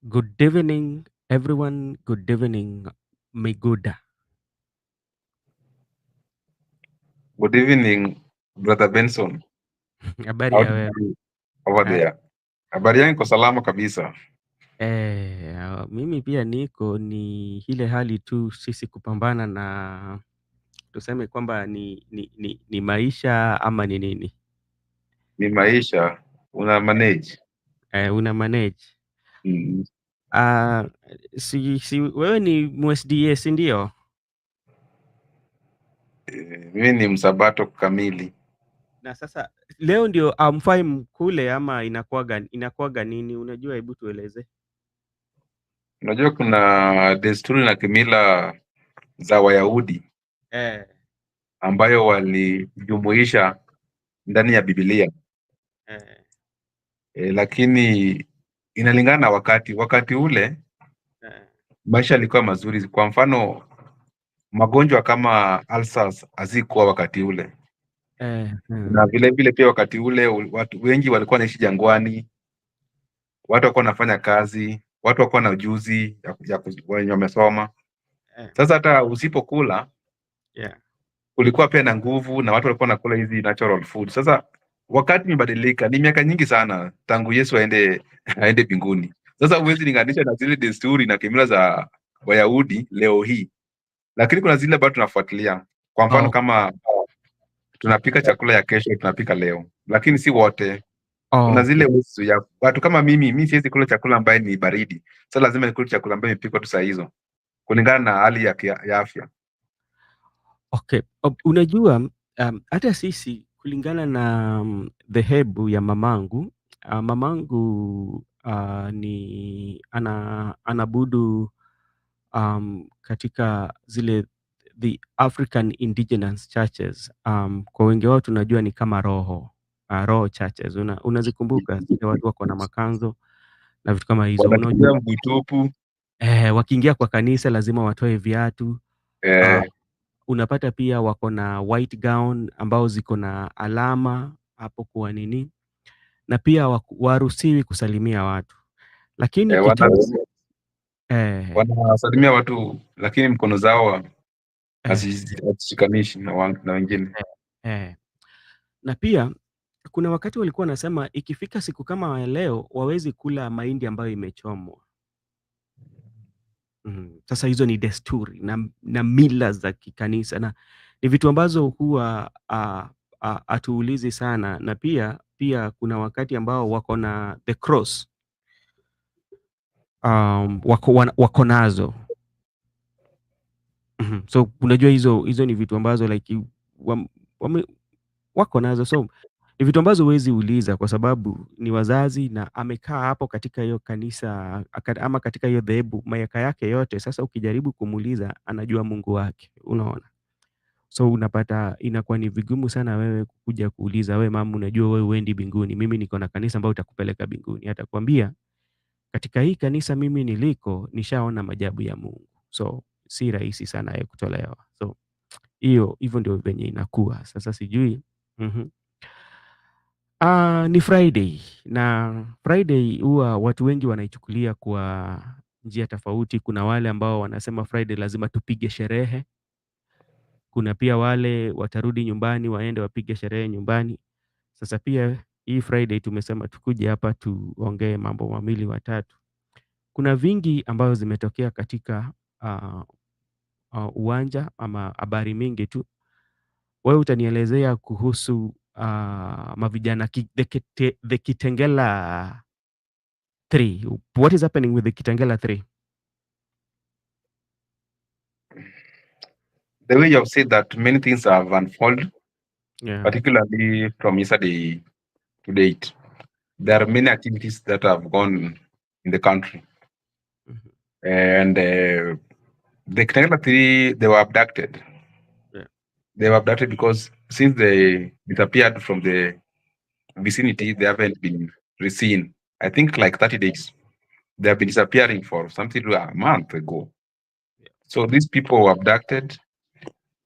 Good evening, everyone. Good evening, Miguda. Good evening, Brother Benson. Habari How ya do wewe? you over Eh, there? Habari yangu iko salama kabisa. mimi pia ni ile hali tu sisi kupambana na tuseme kwamba ni maisha ama ni nini? Ni maisha una manage. Una manage. Mm. Ah, si wewe ni MSDA, si ndio? Mimi ni msabato kamili. Na sasa leo ndio amfai mkule ama inakuwaga nini? Unajua, hebu tueleze. Unajua kuna desturi na kimila za Wayahudi Eh, ambayo walijumuisha ndani ya Biblia. eh, Lakini inalingana na wakati. Wakati ule eh, maisha yalikuwa mazuri. Kwa mfano, magonjwa kama ulcers hazikuwa wakati ule, na vile vile pia wakati ule watu wengi walikuwa wanaishi jangwani, watu walikuwa wanafanya kazi, watu walikuwa na ujuzi wenye wamesoma. eh, Sasa hata usipokula, yeah. kulikuwa pia na nguvu na watu walikuwa wanakula hizi natural food. Sasa wakati imebadilika, ni miaka nyingi sana tangu Yesu aende aende mbinguni. Sasa huwezi linganisha na zile desturi na kimila za Wayahudi leo hii, lakini kuna zile bado tunafuatilia. Kwa mfano Oh, kama tunapika chakula ya kesho, tunapika leo, lakini si wote. Kuna okay. zile usu ya watu kama mimi siwezi kula chakula ambaye ni baridi. Sasa lazima nikule chakula ambaye imepikwa tu saa hizo kulingana na hali ya afya. Okay. Unajua, hata sisi kulingana na dhehebu ya mamangu, mamangu anabudu katika zile the African Indigenous Churches. Kwa wengi wao tunajua ni kama roho churches. Unazikumbuka zile watu wako na makanzo na vitu kama hizo. Wanatumia Unajua, mguu tupu. wakiingia kwa kanisa lazima watoe viatu. Ah, eh, Unapata pia wako na white gown ambao ziko na alama hapo kwa nini, na pia waruhusiwi kusalimia watu, lakini eh, wana, eh, wanasalimia watu lakini mkono zao eh, hazishikanishi na wengine. eh, eh. Na pia kuna wakati walikuwa wanasema ikifika siku kama ya leo wawezi kula mahindi ambayo imechomwa. Sasa hizo ni desturi na mila za kikanisa na ni vitu ambazo huwa hatuulizi sana, na pia kuna wakati ambao wako na the cross, wako nazo. So unajua hizo ni vitu ambazo like wam, wame, wako nazo, so ni vitu ambazo huwezi uliza kwa sababu ni wazazi na amekaa hapo katika hiyo kanisa ama katika hiyo dhehebu miaka yake yote. Sasa ukijaribu kumuuliza anajua Mungu wake, unaona. So unapata inakuwa ni vigumu sana wewe kuja kuuliza, we mama, unajua wewe uendi mbinguni, mimi niko na kanisa ambayo itakupeleka mbinguni. Atakwambia katika hii kanisa mimi niliko nishaona majabu ya Mungu, so si rahisi sana yeye kutolewa. So hivyo ndio venye inakuwa sasa, sijui. Mhm. Ni Friday na Friday huwa watu wengi wanaichukulia kwa njia tofauti. Kuna wale ambao wanasema Friday lazima tupige sherehe. Kuna pia wale watarudi nyumbani waende wapige sherehe nyumbani. Sasa pia hii Friday tumesema tukuje hapa tuongee mambo mawili matatu. Kuna vingi ambayo zimetokea katika uh, uwanja ama habari mingi tu. Wewe utanielezea kuhusu mavijana the Kitengela 3. What is happening with the Kitengela 3? The way you have said that many things have unfolded, Yeah. particularly from yesterday to date. There are many activities that have gone in the country, Mhm. and the Kitengela three, they were abducted. Yeah. They were abducted because since they disappeared from the vicinity, they haven't been reseen. I think like 30 days. They have been disappearing for something like a month ago. So these people were abducted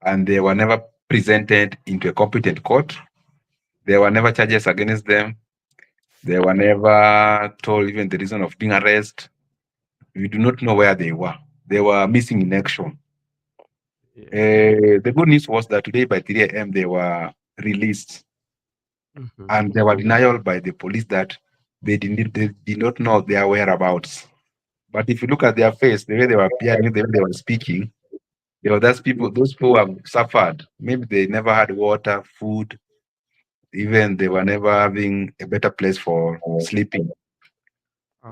and they were never presented into a competent court. There were never charges against them. They were never told even the reason of being arrested. we do not know where they were. They were missing in action. Yeah. The good news was that today by 3 a.m. they were released, Mhm. and there were denial by the police that they did not know their whereabouts. But if you look at their face, the way they were appearing, the way they were speaking, there were those people who have suffered. Maybe they never had water, food, even they were never having a better place for sleeping.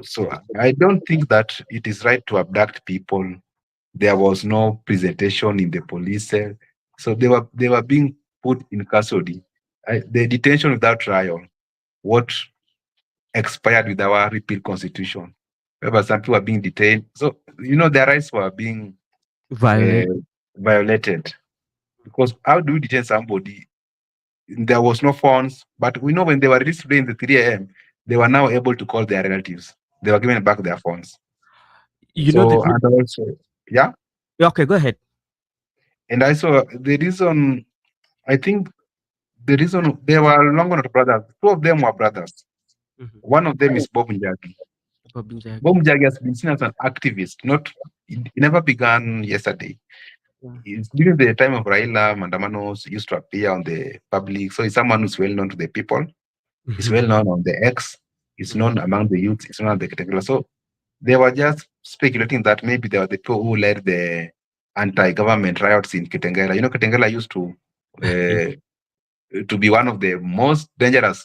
So Okay. I don't think that it is right to abduct people. There was no presentation in the police cell, so they were being put in custody. The detention without trial, what expired with our repeal constitution. Whereby some people are being detained, so their rights were being uh, Violate. violated. Because how do you detain somebody? There was no phones, but we know when they were released today in the 3 a.m., they were now able to call their relatives. They were given back their phones. You know the So, good. and also, yeah, Okay, go ahead. and also the reason, I think the reason they were Longonot brothers, two of them were brothers. Mhm. One of them is Bob Njagi. Bobin Bob Jagi. Njagi has been seen as an activist, not, it never began yesterday. Yeah. It's during the time of Raila, Mandamanos used to appear on the public. So he's someone who's well known to the people. He's well known on the X. He's Mhm. known among the youth. He's known at the category. So they were just speculating that maybe they were the people who led the anti-government riots in Kitengela. Kitengela used Yeah. to be one of the most dangerous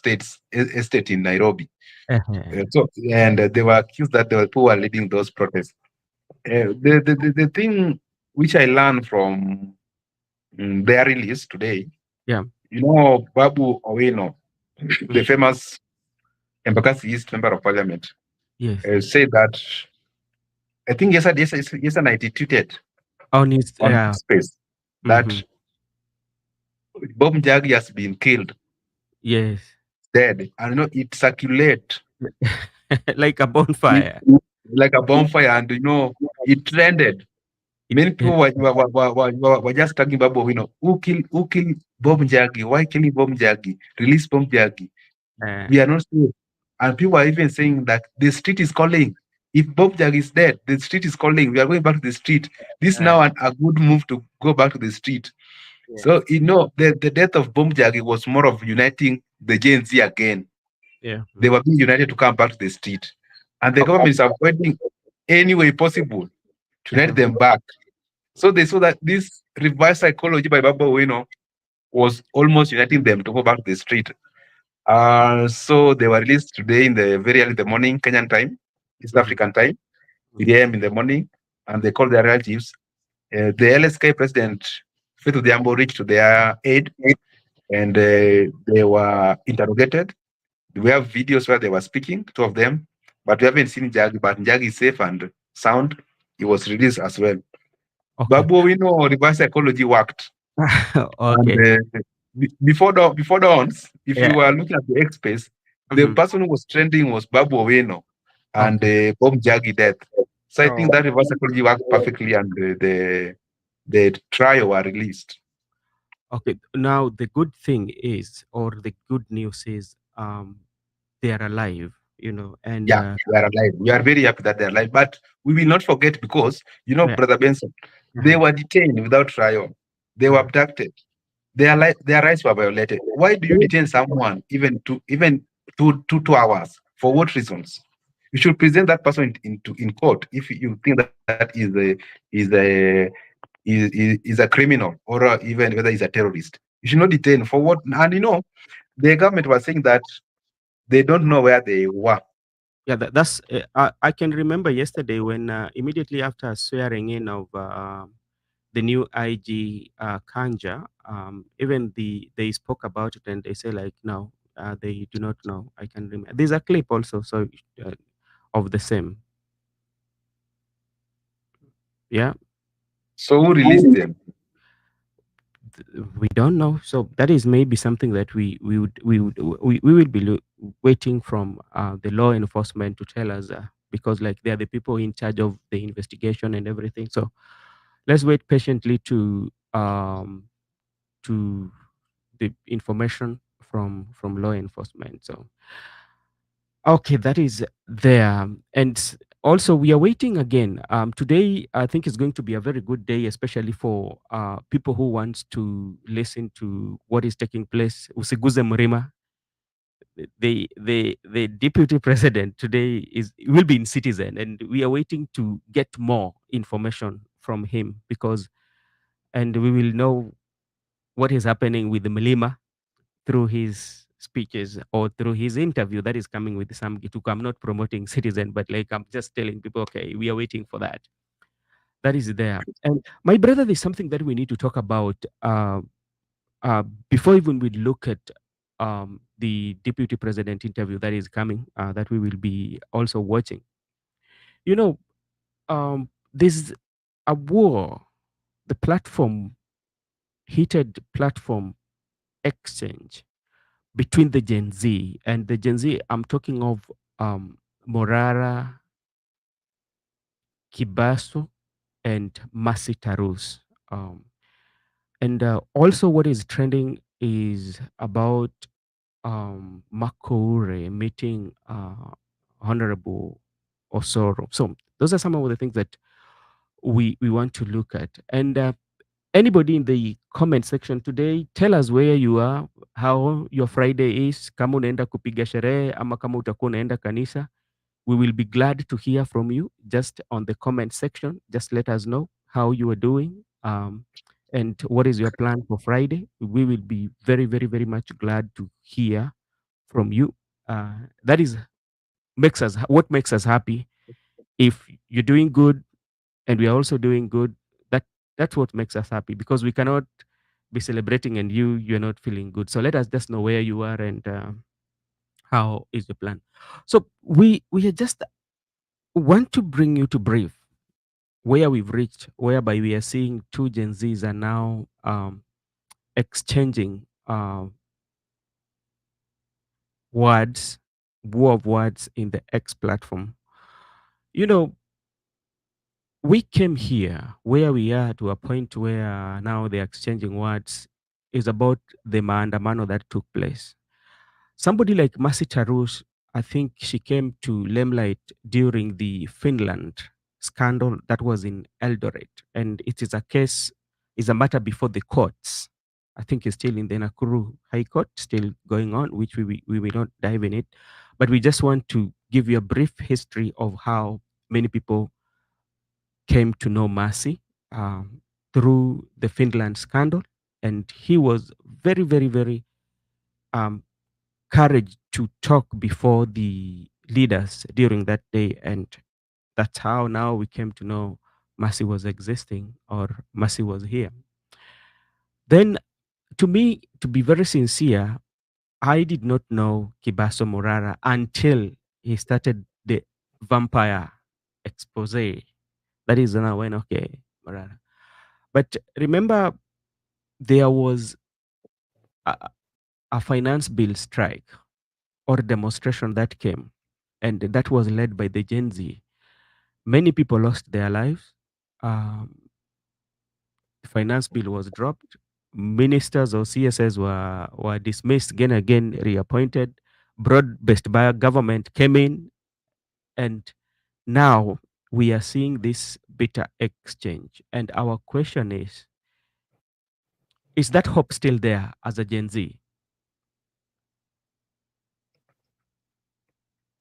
estate in Nairobi. Uh-huh. And they were accused that they were people who were leading those protests. The thing which I learned from their release today, Yeah. Babu Owino, the Mhm. famous Embakasi East member of parliament, Yes. said that I think yesterday night he tweeted On his on his space that mhm. Bob Njagi has been killed, Yes. dead, and it circulate Like a it, bonfire. like a bonfire, and it trended. It, Many people were just talking about, who kill Bob Njagi? Why killing Bob Njagi? Release Bob Njagi. uh, We are not sure. And people are even saying that the street is calling. If Bob Jag is dead, the street is calling. We are going back to the street. This is uh, now a good move to go back to the street. yeah. So, the death of Bob Jag was more of uniting the Gen Z again. Yeah. They were being united to come back to the street. And the government is avoiding any way possible to unite Uh-huh. them back. So they saw that this reverse psychology by Baba Wino was almost uniting them to go back to the street. So they were released today in the very early in the morning, Kenyan time, East Mhm. African time, Mhm. 3 a.m. in the morning, and they called their relatives. The LSK president, Faith Odhiambo, reached to their aid, and they were interrogated. We have videos where they were speaking, two of them, but we haven't seen Jagi. But Jagi is safe and sound. He was released as well. Okay. Babu, we know reverse psychology worked. And Okay. before dawns, if Yeah. you are looking at the X space, the Mhm. person who was trending was Babu Oweno and Okay. Bob Jagi death. So I think Oh. that reverse psychology worked perfectly, and the trial were released. Okay. Now the good thing is, or the good news is, they are alive. And Yeah, we are alive. We are very happy that they are alive, but we will not forget because yeah. Brother Benson, they Uh-huh. were detained without trial. They were Uh-huh. abducted. Their rights were violated. Why do you detain someone even 2 hours? For what reasons? You should present that person in court if you think that is a criminal, or even whether he's a terrorist. You should not detain for what. And the government was saying that they don't know where they were. Yeah, that's. I can remember yesterday when immediately after swearing in of the new IG Kanja, even they spoke about it and they say like no, they do not know. I can remember. There's a clip also, so uh, of the same. Yeah, So who released them? we don't know. So that is maybe something that we will be waiting from the law enforcement to tell us, because like they are the people in charge of the investigation and everything. So let's wait patiently to the information from law enforcement. So okay, that is there. And Also, we are waiting again. Today, I think is going to be a very good day, especially for people who want to listen to what is taking place. Usiguze Murima, the deputy president today is will be in Citizen, and we are waiting to get more information from him because, and we will know what is happening with the Milima through his speeches or through his interview that is coming with Sam Gituka. I'm not promoting Citizen, but like I'm just telling people, okay, we are waiting for that. That is there. And my brother, there's something that we need to talk about uh, before even we look at the deputy president interview that is coming, that we will be also watching. You know, there's a war, the platform, heated platform exchange between the Gen Z and the Gen Z. I'm talking of Morara Kebaso and Masi Tarus. Um, and also, what is trending is about Makore meeting Honorable Osoro. So those are some of the things that we want to look at. And anybody in the comment section today, tell us where you are, how your Friday is, kama unaenda kupiga sherehe ama kama utakuwa unaenda kanisa. We will be glad to hear from you just on the comment section. Just let us know how you are doing and what is your plan for Friday. We will be very, very, very much glad to hear from you. That is makes us what makes us happy. If you're doing good and we are also doing good, that that's what makes us happy because we cannot be celebrating and you're not feeling good. So let us just know where you are and how is the plan. So we are just want to bring you to brief where we've reached, whereby we are seeing two Gen Zs are now exchanging words, war of words in the X platform. You know, we came here where we are to a point where now the exchanging words is about the maandamano that took place. Somebody like Masi Tarus, I think she came to limelight during the Finland scandal that was in Eldoret. And it is a case, is a matter before the courts. I think it's still in the Nakuru High Court, still going on, which we will not dive in it. But we just want to give you a brief history of how many people came to know Masi through the Finland scandal. And he was very, very, very um, courage to talk before the leaders during that day. And that's how now we came to know Mercy was existing or Mercy was here. Then, to me, to be very sincere, I did not know Kibaso Morara until he started the vampire expose. That is when I went, okay, Morara. But remember, there was a, a finance bill strike or demonstration that came, and that was led by the Gen Z. Many people lost their lives. Um, the finance bill was dropped. Ministers or CSS were dismissed, again reappointed. Broad-based government came in, and now we are seeing this bitter exchange. And our question is that hope still there as a Gen Z?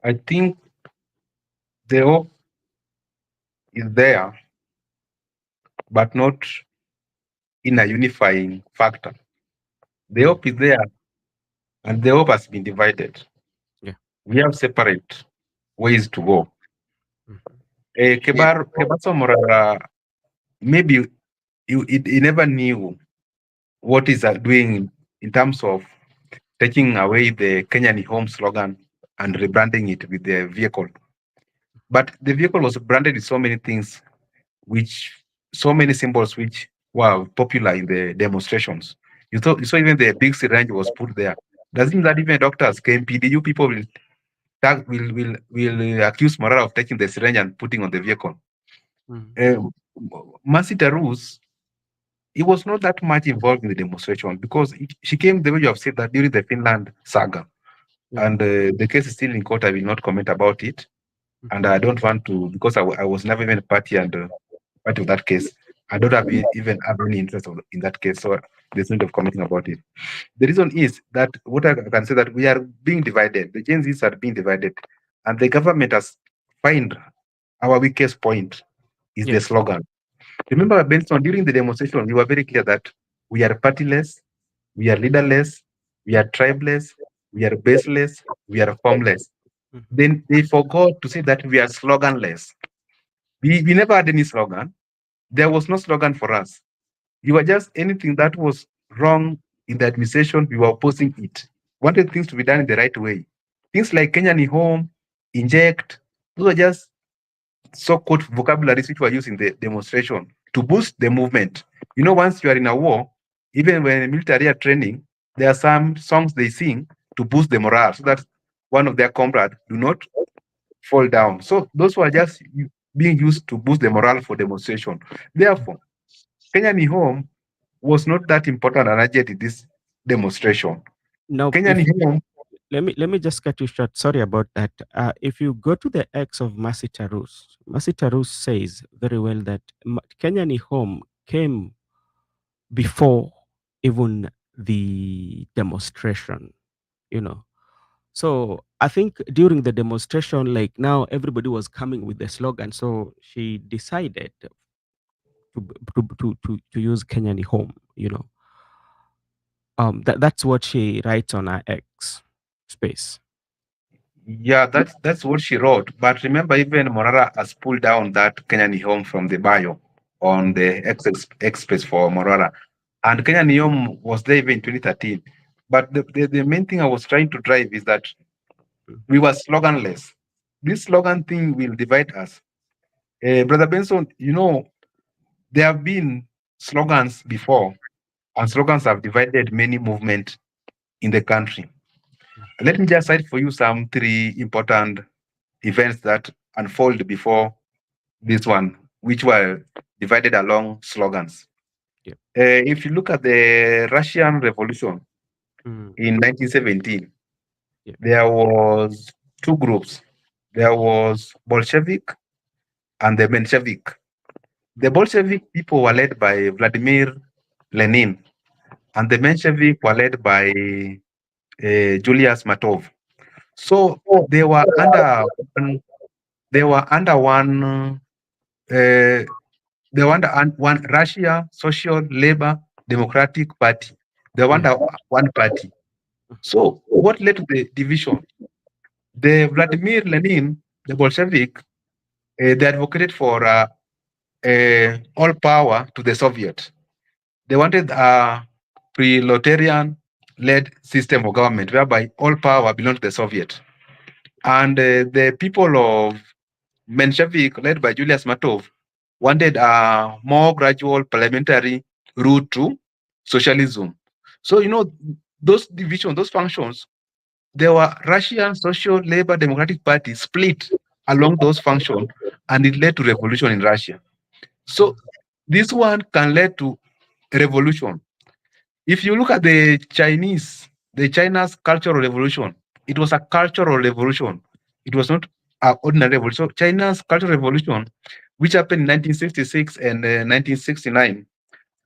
I think the hope is there, but not in a unifying factor. The hope is there, and the hope has been divided. Yeah. We have separate ways to go. Mhm. Kebaso Morara, maybe he never knew what is doing in terms of taking away the Kenyan home slogan and rebranding it with the vehicle. But the vehicle was branded with so many things, which so many symbols which were popular in the demonstrations. You saw even the big syringe was put there. Doesn't that even doctors, KMPDU people will accuse Morara of taking the syringe and putting on the vehicle. Mhm. Uh, Mercy Tarus, he was not that much involved in the demonstration because she came the way you have said that during the Finland saga, Yeah. and the case is still in court. I will not comment about it. and I don't want to, because I was never even part of that case. I don't have even have any interest in that case, so there's no need of commenting about it. The reason is that what I can say that we are being divided. The Gen Zs are being divided, and the government has find our weakest point is the Yes. slogan. Remember, Benson, during the demonstration, we were very clear that we are partyless, we are leaderless, we are tribeless, we are baseless, we are formless. Mhm. Then they forgot to say that we are sloganless. We never had any slogan. There was no slogan for us. You were just anything that was wrong in the administration, we were opposing it. Wanted things to be done in the right way. Things like Kenya ni home, inject, those are just so-called vocabularies which were used in the demonstration to boost the movement. You know, once you are in a war, even when military are training, there are some songs they sing to boost the morale so that one of their comrades do not fall down. So those were just being used to boost the morale for demonstration. Therefore, Kenya ni home was not that important an agent in this demonstration. Now, Kenya if ni home, let me just cut you short. Sorry about that. If you go to the X of Mercy Tarus says very well that Kenya ni home came before even the demonstration. You know, so I think during the demonstration, like now everybody was coming with the slogan. So she decided to use Kenya ni home. That's what she writes on her X space. yeah, that's what she wrote. But remember, even Morara has pulled down that Kenya ni home from the bio on Mm, the X space for Morara. And Kenya ni home was there even in 2013. But the main thing I was trying to drive is that mm, we were sloganless. This slogan thing will divide us. Brother Benson, there have been slogans before, and slogans have divided many movements in the country. Let me just cite for you some three important events that unfold before this one, which were divided along slogans. yeah. If you look at the Russian Revolution Mm, in 1917, yeah. there was two groups. There was Bolshevik and the Menshevik. The Mm, Bolshevik people were led by Vladimir Lenin, and the Menshevik were led by Julius Matov. So they were under one, they were under one uh, they were under one Russia Social Labor Democratic Party. They were yeah. under one party. So what led to the division? The Vladimir Lenin, the Bolshevik, they advocated for all power to the Soviet. They wanted a proletarian led system of government whereby all power belonged to the Soviet. And the people of Menshevik, led by Julius Matov, wanted a more gradual parliamentary route to socialism. So, those divisions, those functions, there were Russian Social Labor Democratic Party split along those functions, and it led to revolution in Russia. So, this one can lead to revolution. If you look at the China's cultural revolution, it was a cultural revolution. It was not an ordinary revolution. So China's cultural revolution, which happened in 1966 and 1969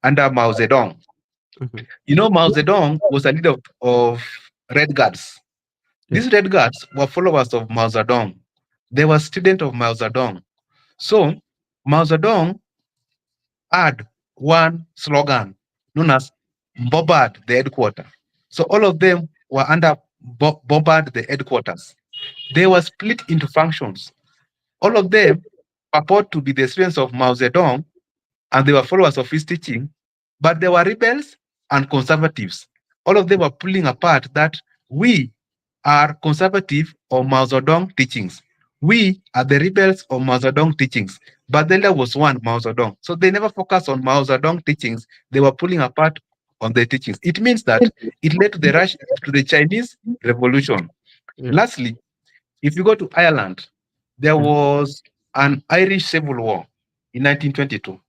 under Mao Zedong. Mhm, Mao Zedong was a leader of Red Guards. yeah. These Red Guards were followers of Mao Zedong. They were students of Mao Zedong. So Mao Zedong had one slogan known as Bombard the headquarters. So all of them were under Bombard the headquarters. They were split into functions. All of them purport to be the students of Mao Zedong, and they were followers of his teaching, but they were rebels and conservatives. All of them were pulling apart that we are conservative of Mao Zedong teachings. We are the rebels of Mao Zedong teachings. But then there was one Mao Zedong. So they never focused on Mao Zedong teachings. They were pulling apart on the teachings. It means that it led to the Chinese Revolution. Yeah. Lastly, if you go to Ireland, there Mm, was an Irish Civil War in 1922.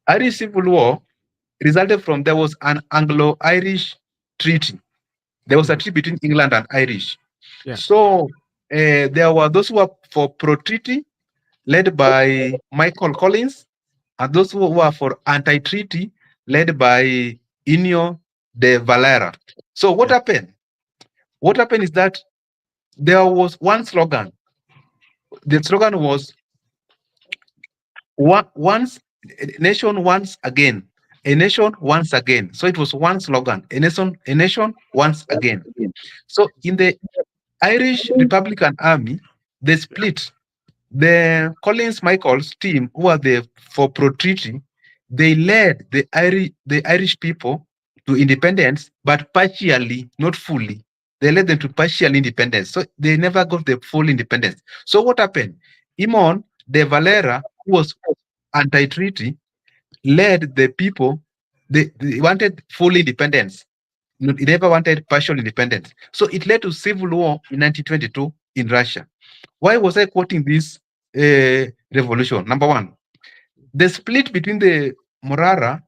Irish Civil War resulted from there was an Anglo-Irish treaty. There was a mhm, treaty between England and Irish. yeah. So there were those who were for pro-treaty, led by Michael Collins, and those who were for anti-treaty, led by Inyo de Valera. So what Yeah. happened? What happened is that there was one slogan. The slogan was once a nation once again, a nation once again. So it was one slogan, a nation once again. So in the Irish Republican Army, they split. The Collins Michaels team, who are the for pro-treaty, they led the Irish people to independence, but partially, not fully. They led them to partial independence. So they never got the full independence. So what happened? Imon de Valera, who was anti-treaty, led the people. They wanted full independence. It never wanted partial independence. So it led to civil war in 1922 in Russia. Why was I quoting this revolution? Number one, the split between the Morara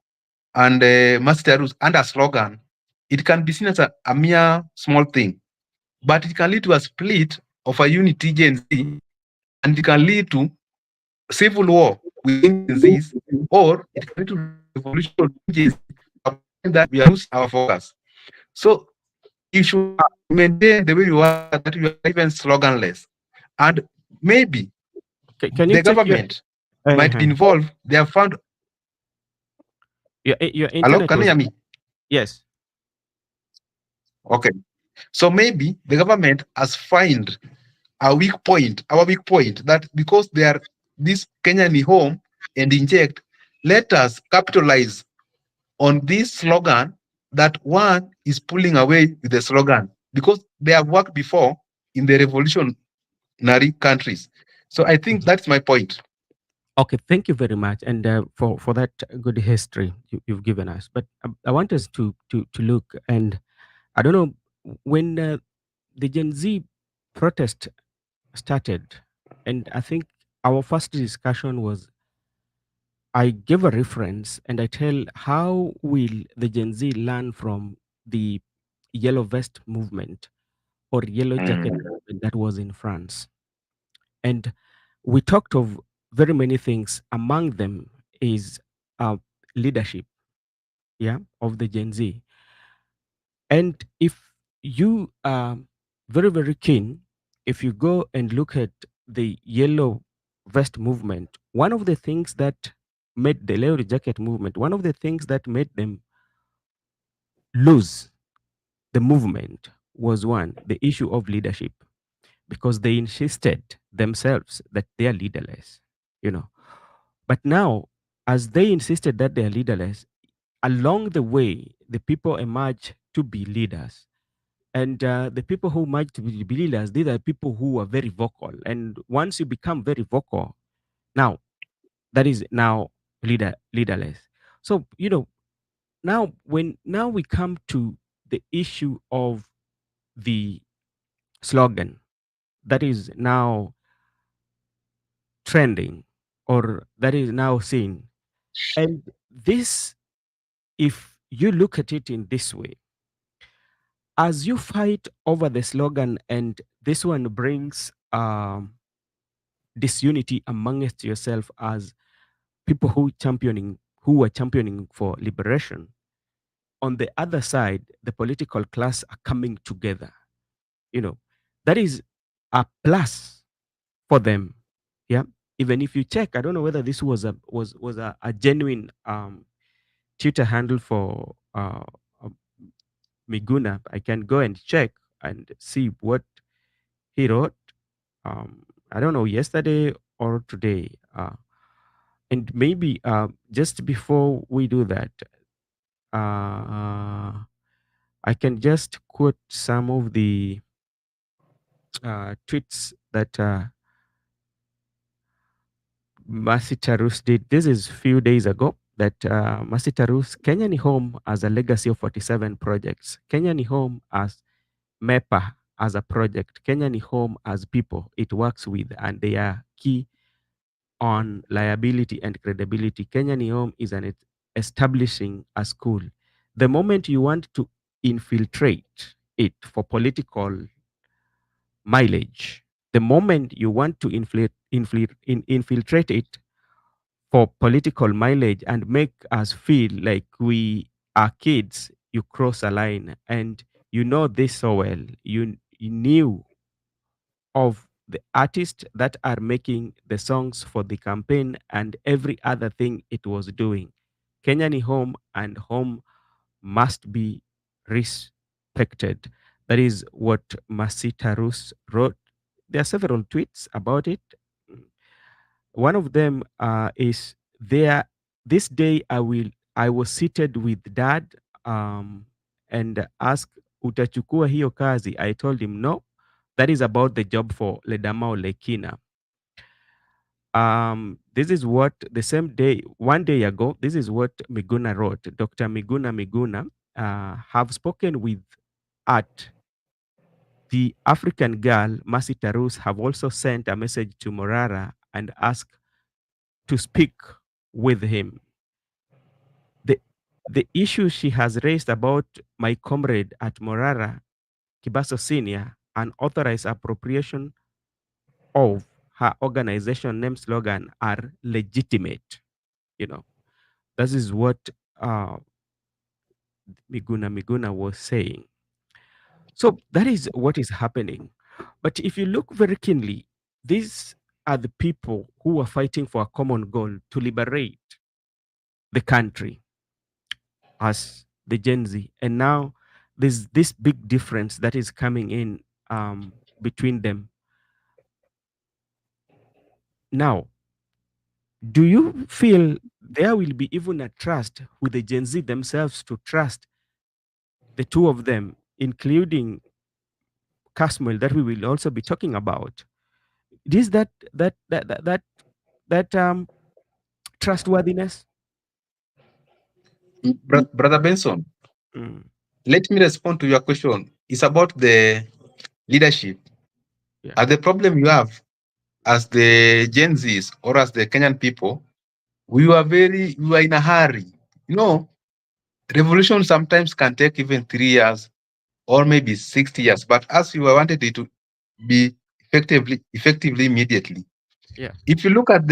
and Tarus and a slogan, it can be seen as a mere small thing, but it can lead to a split of a unity Gen Z, and it can lead to civil war within Gen Zs, or it can lead to revolution within Gen Z that we lose our focus. So you should maintain the way you are, that you are even sloganless. And maybe Can you the check your government might be involved. They have found. your Hello, internet can you was hear me? yes. Okay. So maybe the government has find a weak point, our weak point, that because they are this Kenyan home and inject, let us capitalize on this slogan that one is pulling away with the slogan because they have worked before in the revolutionary countries. So I think that's my point. Okay, thank you very much, and for that good history you've given us. But I want us to look, and I don't know when the Gen Z protest started, and I think our first discussion was I give a reference, and I tell how will the Gen Z learn from the yellow vest movement or yellow jacket Mm. movement that was in France, and we talked of very many things. Among them is uh, leadership, yeah, of the Gen Z. And if you are very keen, if you go and look at the yellow vest movement, one of the things that made the yellow jacket movement, one of the things that made them lose the movement was one, the issue of leadership, because they insisted themselves that they are leaderless, you know. But now, as they insisted that they are leaderless, along the way, the people emerge to be leaders. And the people who emerge to be leaders, these are people who are very vocal. And once you become very vocal, now that is now leaderless. So now we come to the issue of the slogan that is now trending or that is now seen. And this, if you look at it in this way, as you fight over the slogan, and this one brings disunity amongst yourself as people who are championing for liberation. On the other side, the political class are coming together. You know, that is a plus for them. Yeah. Even if you check, I don't know whether this was a genuine Twitter handle for Miguna. I can go and check and see what he wrote. I don't know, yesterday or today. And maybe just before we do that, I can just quote some of the tweets that Mercy Tarus did. This is few days ago that Mercy Tarus, Kenya ni home as a legacy of 47 projects. Kenya ni home as MEPA as a project. Kenya ni home as people it works with, and they are key on liability and credibility. Kenya ni home is establishing a school. The moment you want to infiltrate it for political mileage, The moment you want to infiltrate it for political mileage and make us feel like we are kids, you cross a line. And you know this so well. You knew of the artists that are making the songs for the campaign and every other thing it was doing. Kenya ni home, and home must be respected. That is what Tarus wrote. There are several tweets about it. One of them is there. This day I was seated with dad and asked utachukua hiyo kazi. I told him no. That is about the job for Ledamao Lekina. This is what the same day, one day ago, this is what Miguna wrote. Dr. Miguna have spoken with Art. The African girl, Mercy Tarus, have also sent a message to Morara and asked to speak with him. The, the issue she has raised about my comrade at Morara Kebaso Senior, unauthorized appropriation of her organization name slogan are legitimate. You know, this is what uh, Miguna was saying. So that is what is happening. But if you look very keenly, these are the people who are fighting for a common goal to liberate the country as the Gen Z. And now there's this big difference that is coming in between them. Now, do you feel there will be even a trust with the Gen Z themselves to trust the two of them, including Casmuel, that we will also be talking about? It is that trustworthiness. Brother Benson, Mm, let me respond to your question. It's about the leadership. yeah, And the problem you have as the Gen Zs or as the Kenyan people, we were in a hurry. You know, revolution sometimes can take even 3 years or maybe 60 years, but as we wanted it to be effectively immediately. yeah. If you look at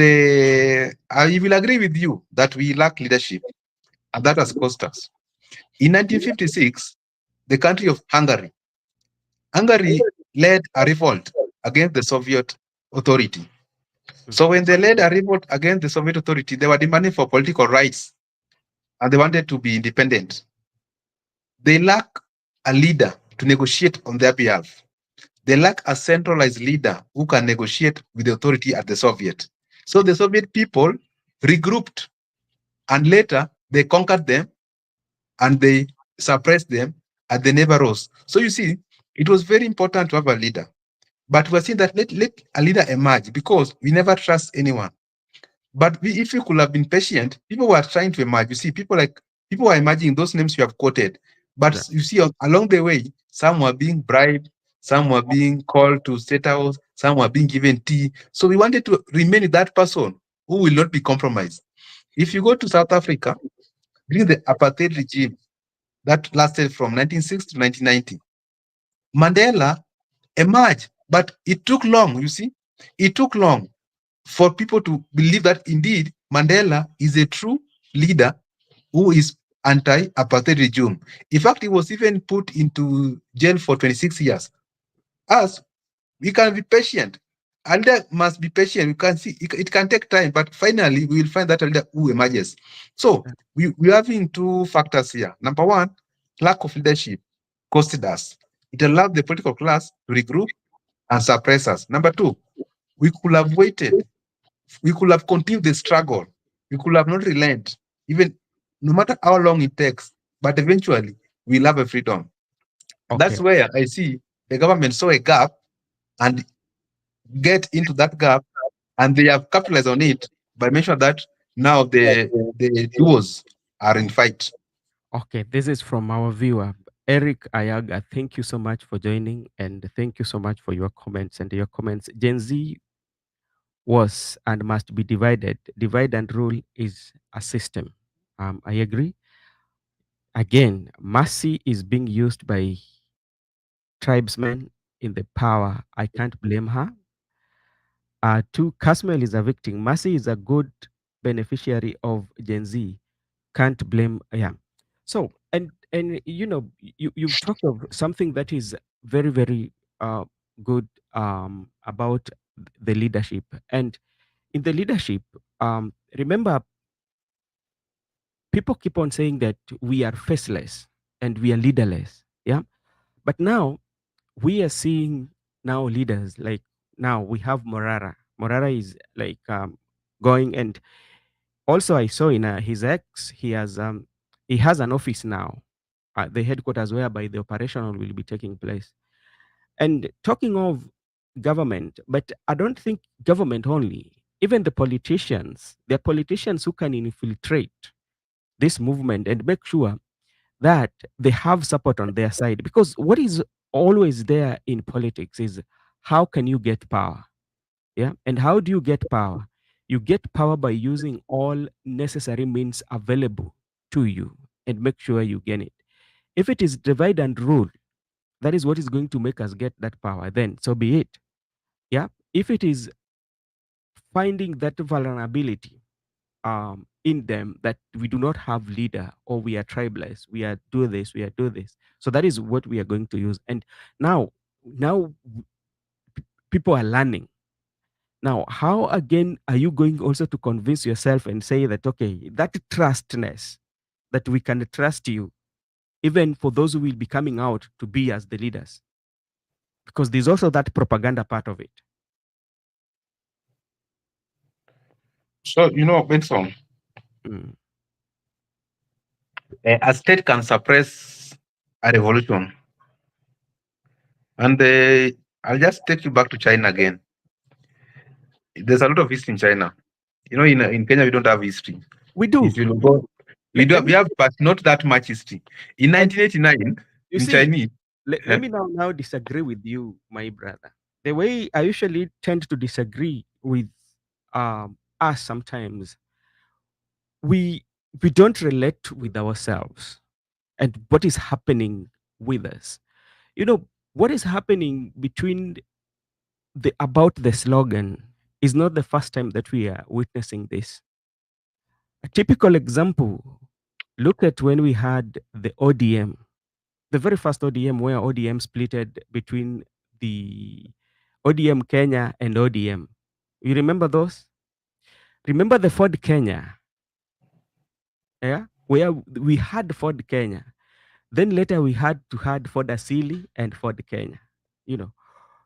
I will agree with you that we lack leadership, and that has cost us. In 1956, the country of Hungary led a revolt against the Soviet authority. Mm, So when they led a revolt against the Soviet authority, they were demanding for political rights and they wanted to be independent. They lack a leader to negotiate on their behalf. They lack a centralized leader who can negotiate with the authority at the Soviet. So the Soviet people regrouped and later they conquered them and they suppressed them and they never rose. So you see, it was very important to have a leader. But we're saying that let a leader emerge because we never trust anyone. But if we could have been patient, people were trying to emerge. You see, people were emerging those names you have quoted. But exactly. you see, along the way, some were being bribed, some were being called to state house, some were being given tea. So we wanted to remain that person who will not be compromised. If you go to South Africa, during the apartheid regime that lasted from 1960 to 1990, Mandela emerged, but it took long. You see, it took long for people to believe that indeed Mandela is a true leader who is anti-apartheid regime. In fact, he was even put into jail for 26 years. Us, we can be patient. And there must be patient. We can see it can take time, but finally we will find that leader who emerges. So Yeah. we're having two factors here. Number one, lack of leadership costed us. It allowed the political class to regroup and suppress us. Number two, we could have waited. We could have continued the struggle. We could have not relent, even no matter how long it takes. But eventually, we'll have a freedom. That's Okay. where I see the government saw a gap and get into that gap, and they have capitalized on it by making sure that now the duos are in fight. Okay. This is from our viewer, Eric Ayaga. Thank you so much for joining, and thank you so much for your comments and your comments. Gen Z was and must be divided. Divide and rule is a system. I agree. Again, mercy is being used by tribesmen in the power. I can't blame her. Two, Casmel is a victim. Mercy is a good beneficiary of Gen Z. Can't blame. Yeah. So and you've talked of something that is very very uh, good about the leadership. And in the leadership, remember, people keep on saying that we are faceless and we are leaderless. Yeah. But now we are seeing now leaders like, now we have Morara. Morara is like going, and also I saw in his ex, he has an office now at the headquarters whereby the operational will be taking place. And talking of government, but I don't think government only, even the politicians, there are politicians who can infiltrate this movement and make sure that they have support on their side. Because what is always there in politics is, how can you get power? Yeah. And how do you get power? You get power by using all necessary means available to you and make sure you gain it. If it is divide and rule, that is what is going to make us get that power, then so be it. Yeah. If it is finding that vulnerability in them, that we do not have leader, or we are tribalized, we are do this, we are do this. So that is what we are going to use. And now people are learning. Now, how again are you going also to convince yourself and say that, okay, that trustness, that we can trust you, even for those who will be coming out to be as the leaders? Because there's also that propaganda part of it. So, Benson, Mm. a state can suppress a revolution. And I'll just take you back to China again. There's a lot of history in China. In Kenya, we don't have history. We do. If you go, we Let, do let have, we me have, but not that much history. In and 1989, you in see, Chinese, let me now disagree with you, my brother. The way I usually tend to disagree with us sometimes, we we don't relate with ourselves and what is happening with us. You know, what is happening between the about the slogan is not the first time that we are witnessing this. A typical example, look at when we had the ODM, the very first ODM, where ODM splitted between the ODM Kenya and ODM. You remember those? Remember the Ford Kenya, yeah, where we had Ford Kenya. Then later we had to had Ford Asili and Ford Kenya. You know,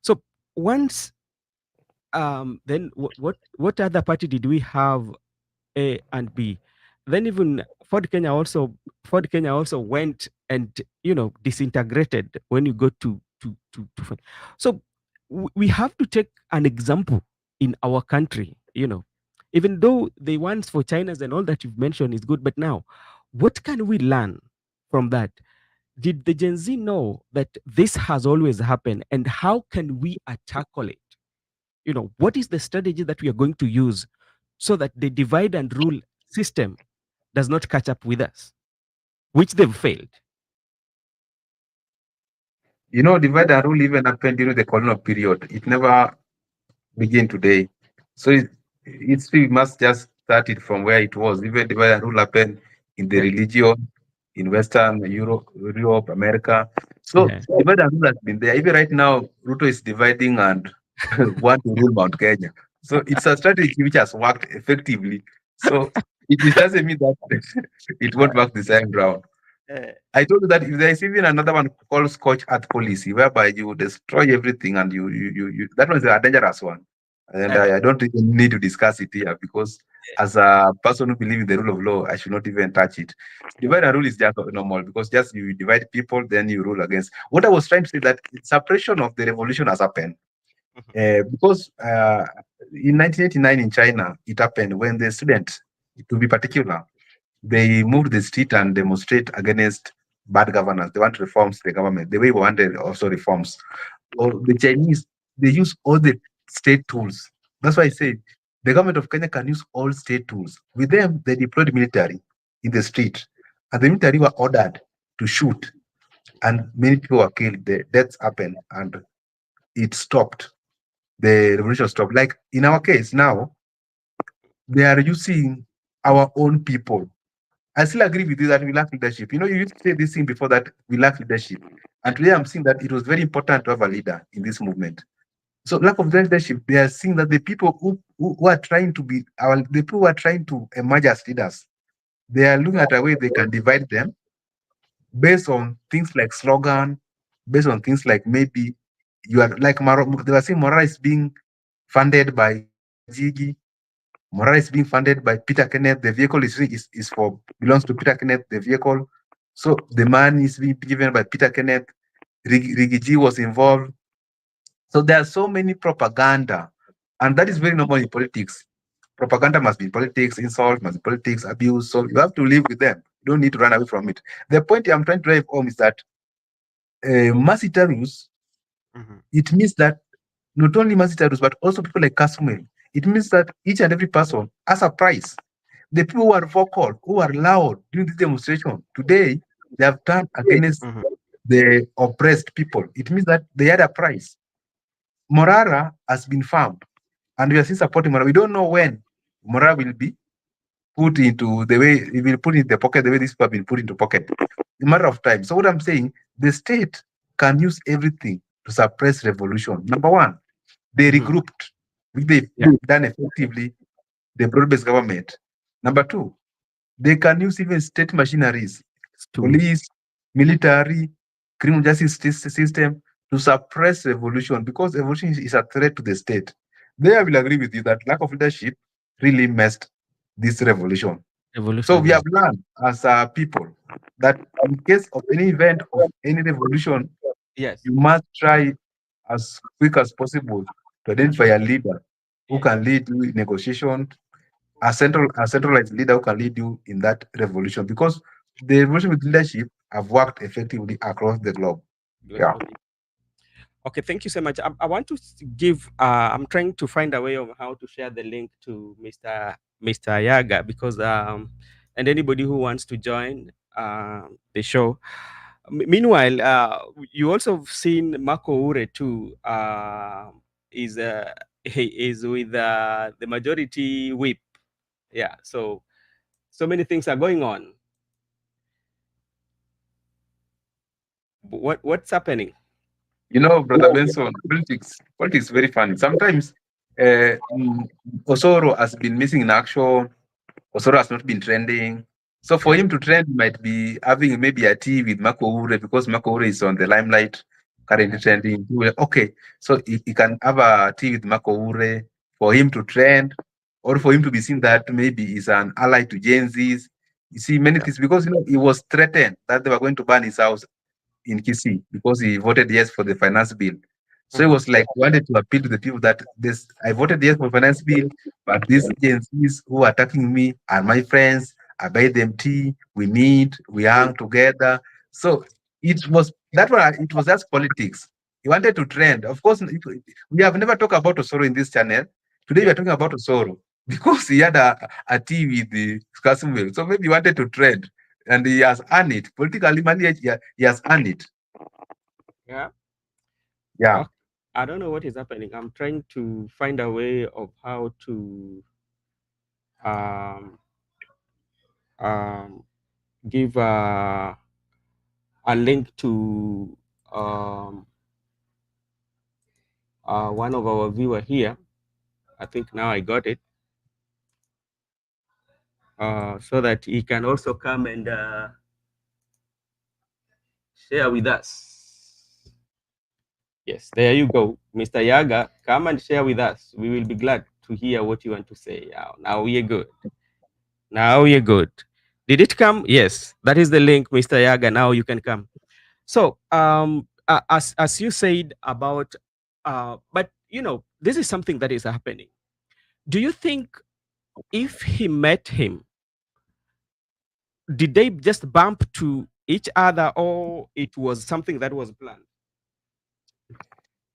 so once then what other party did we have, A and B? Then even Ford Kenya also went and disintegrated when you go to Ford. So we have to take an example in our country. Even though the ones for China's and all that you've mentioned is good, but now what can we learn from that? Did the Gen Z know that this has always happened, and how can we tackle it? What is the strategy that we are going to use so that the divide and rule system does not catch up with us, which they've failed. divide and rule even happened during the colonial period. It never began today. So we must just start it from where it was. Even divide and rule happened in the Yeah. religion, in Western Europe, America. So Yeah. divide and rule has been there. Even right now, Ruto is dividing and want to rule Mount Kenya. So it's a strategy which has worked effectively. So it doesn't mean that it won't work the same round. Uh, I told you that if there is even another one called Scotch Earth policy, whereby you destroy everything and you that was a dangerous one. And uh, I don't even need to discuss it here because as a person who believes in the rule of law, I should not even touch it. Divide and rule is just normal because just you divide people, then you rule against. What I was trying to say that suppression of the revolution has happened because in 1989 in China, it happened when the students, to be particular, they moved the street and demonstrate against bad governance. They want reforms to the government. The way we wanted also reforms. Or the Chinese, they use all the state tools. That's why I said the government of Kenya can use all state tools. With them, they deployed military in the street. And the military were ordered to shoot. And many people were killed. The deaths happened and it stopped. the revolution stop. Like in our case now, they are using our own people. I still agree with you that we lack leadership. You know, you used to say this thing before that we lack leadership. And today I'm seeing that it was very important to have a leader in this movement. So lack of leadership, they are seeing that the people who are trying to be the people who are trying to emerge as leaders, they are looking at a way they can divide them based on things like slogan, based on things like maybe you are like they were saying Morara is being funded by Jigi, Morara is being funded by Peter Kenneth. The vehicle is for belongs to Peter Kenneth, the vehicle. So the money is being given by Peter Kenneth. Rigiji was involved. So there are so many propaganda, and that is very normal in politics. Propaganda must be in politics, insult must be politics, abuse. So you have to live with them. You don't need to run away from it. The point I'm trying to drive home is that Tarus, Mhm. it means that not only Tarus, but also people like Kasumel, it means that each and every person has a price. The people who are vocal, who are loud during this demonstration, today they have turned against Mhm. the oppressed people. It means that they had a price. Morara has been farmed, and we are still supporting Morara. We don't know when Morara will be put into the way he will put in the pocket the way these people have been put into pocket. A matter of time. So what I'm saying, the state can use everything to suppress revolution. Number one, they Mhm. regrouped, which they've Yeah. done effectively, the broad-based government. Number two, they can use even state machineries, It's to police, military, criminal justice system to suppress revolution because revolution is a threat to the state. There I will agree with you that lack of leadership really messed this revolution. So evolution. we Yeah. have learned as a people that in case of any event of any revolution, Yes. you must try as quick as possible to identify a leader who Yes. can lead you in negotiation, a centralized leader who can lead you in that revolution because the revolution with leadership have worked effectively across the globe. Yeah. Globally. Okay, thank you so much. I want to give. I'm trying to find a way of how to share the link to Mr. Yaga because and anybody who wants to join the show. Meanwhile, you also have seen Marco Ure too. Is he is with the majority whip. Yeah. So many things are going on. What's happening? You know, Brother Benson, politics is very funny. Sometimes uh, mm, Osoro has been missing in action. Osoro has not been trending. So for Yes. him to trend, he might be having maybe a tea with Marco Ure because Marco Ure is on the limelight, currently trending. Okay, so he can have a tea with Marco Ure for him to trend, or for him to be seen that maybe he's an ally to Gen Zs. You see many things because he was threatened that they were going to burn his house in Kisii because he voted yes for the finance bill. So it Mhm. was like wanted to appeal to the people that this I voted yes for finance bill, but these agencies who are attacking me are my friends. I buy them tea, we meet, we hang together. So it was that one. It was just politics. He wanted to trend. Of course, we have never talked about Osoro in this channel. Today we Yeah. are talking about Osoro because he had a tea with the Kasumel. So maybe he wanted to trend and he has earned it. Politically, money, he has earned it. Yeah. Yeah. Okay. I don't know what is happening. I'm trying to find a way of how to um, um, give a link to um, one of our viewer here. I think now I got it, so that he can also come and share with us. Yes, there you go, Mr. Yaga. Come and share with us. We will be glad to hear what you want to say. Now we are good. Now we are good. Did it come? Yes, that is the link, Mr. Yaga. Now you can come. So, as you said about, but this is something that is happening. Do you think if he met him, did they just bump to each other, or it was something that was planned?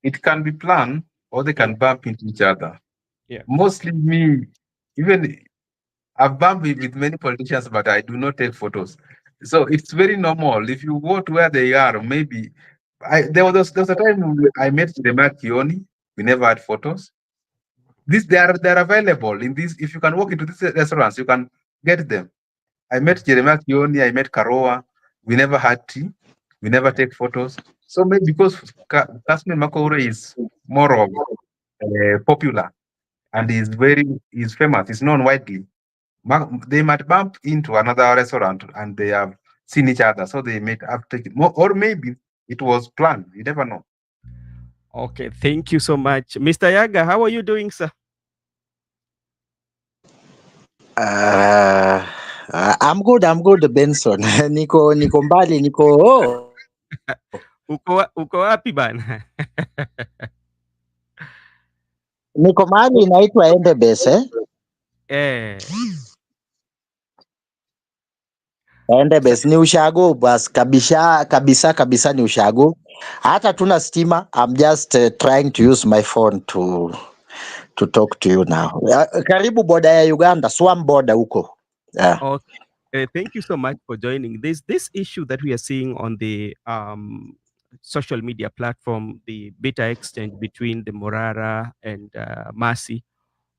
It can be planned or they Mm, can bump into each other. yeah. Mostly me, even I've bumped with many politicians, but I do not take photos. So it's very normal. If you go to where they are, maybe there was a time I met Jeremiah Kioni We never had photos. They're available in this. If you can walk into these restaurants, you can get them. I met Jeremiah Kioni, I met Karoa. We never had tea. We never take photos. So maybe because Kasmin Makore is more of popular and is famous, is known widely. They might bump into another restaurant and they have seen each other, so they might have taken more, or maybe it was planned. You never know. Okay, thank you so much. Mr. Yaga, how are you doing, sir? Uh, I'm good Benson. Niko mbali, Uko wapi bana? niko mahali inaitwa Endebess Eh, sa Endebess ni ushago bas kabisa ni ushago. Hata tuna stima. I'm just trying to use my phone to talk to you now. Karibu boda ya Uganda, Swam border huko. Yeah. okay. Thank you so much for joining. This issue that we are seeing on the social media platform, the beta exchange between the Morara and Mercy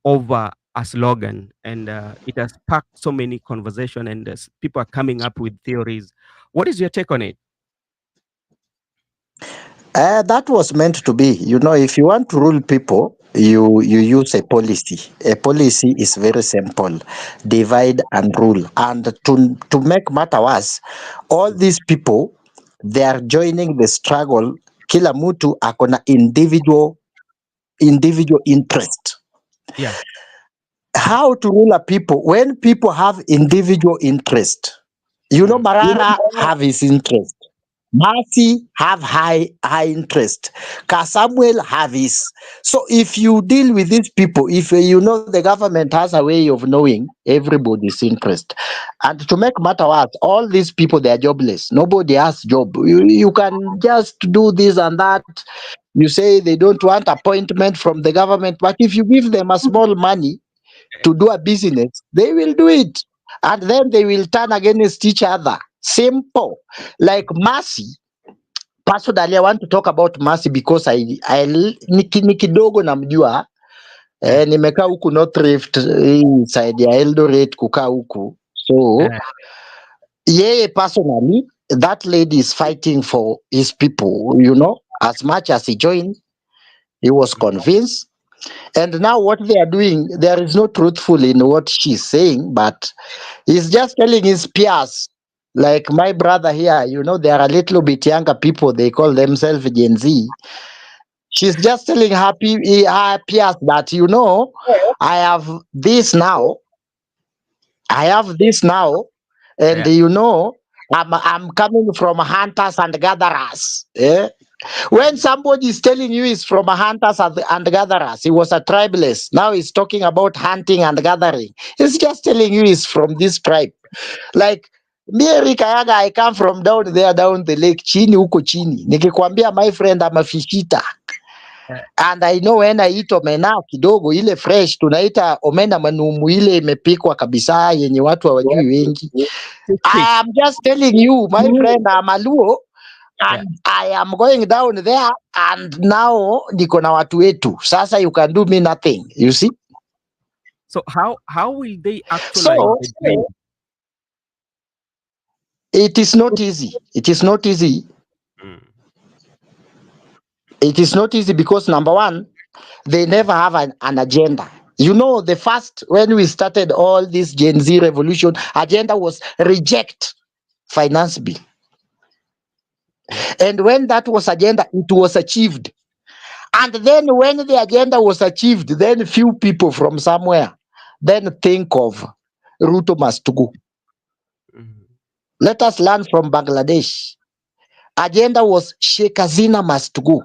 over a slogan, and it has sparked so many conversation, and people are coming up with theories. What is your take on it? That was meant to be. You know, if you want to rule people, you use a policy. A policy is very simple: divide and rule. And to make matter worse, all these people, they are joining the struggle. Kila mtu akona individual interest. Yeah. How to rule a people when people have individual interest? You know, Mm. Marara have his interest. Mercy have high interest. Samuel have his. So if you deal with these people, if you know the government has a way of knowing everybody's interest, and to make matter worse, all these people they are jobless. Nobody has job. You can just do this and that. You say they don't want appointment from the government, but if you give them a small money to do a business, they will do it. And then they will turn against each other. Simple. Like Mercy, personally, I want to talk about Mercy because ni kidogo namjua. Eh, Nimekaa huku North Rift, hii side ya Eldoret kukaa huku. So, eh, yeye personally, that lady is fighting for his people, you know, as much as he joined, he was convinced. And now what they are doing, there is no truthful in what she's saying, but he's just telling his peers, like my brother here, you know, they are a little bit younger people, they call themselves Gen Z. She's just telling her peers that, you know, I have this now, I have this now, and yeah. you know, I'm coming from hunters and gatherers. When somebody is telling you he's from a hunters and gatherers, he was a tribalist. Now he's talking about hunting and gathering. He's just telling you he's from this tribe. Like me, Kayaga, I come from down there, down the lake, chini huko chini. Nikikwambia my friend, I'm a fishita. Eh, And I know when I eat omena kidogo ile fresh, tunaita omena manumu, ile imepikwa kabisa yenye watu hawajui wengi. thick. I am just telling you, my friend, I'm a Luo, Yeah. and I am going down there, and now niko na watu wetu. Sasa you can do me nothing, you see. So how will they actualize So the dream? it is not easy. It is not easy. Mm. It is not easy because number one, they never have an agenda. You know, the first when we started all this Gen Z revolution, agenda was reject finance bill. Yeah. And when that was agenda, it was achieved. And then when the agenda was achieved, then few people from somewhere then think of Ruto must go. Mm. Let us learn from Bangladesh. Agenda was Sheikh Hasina must go.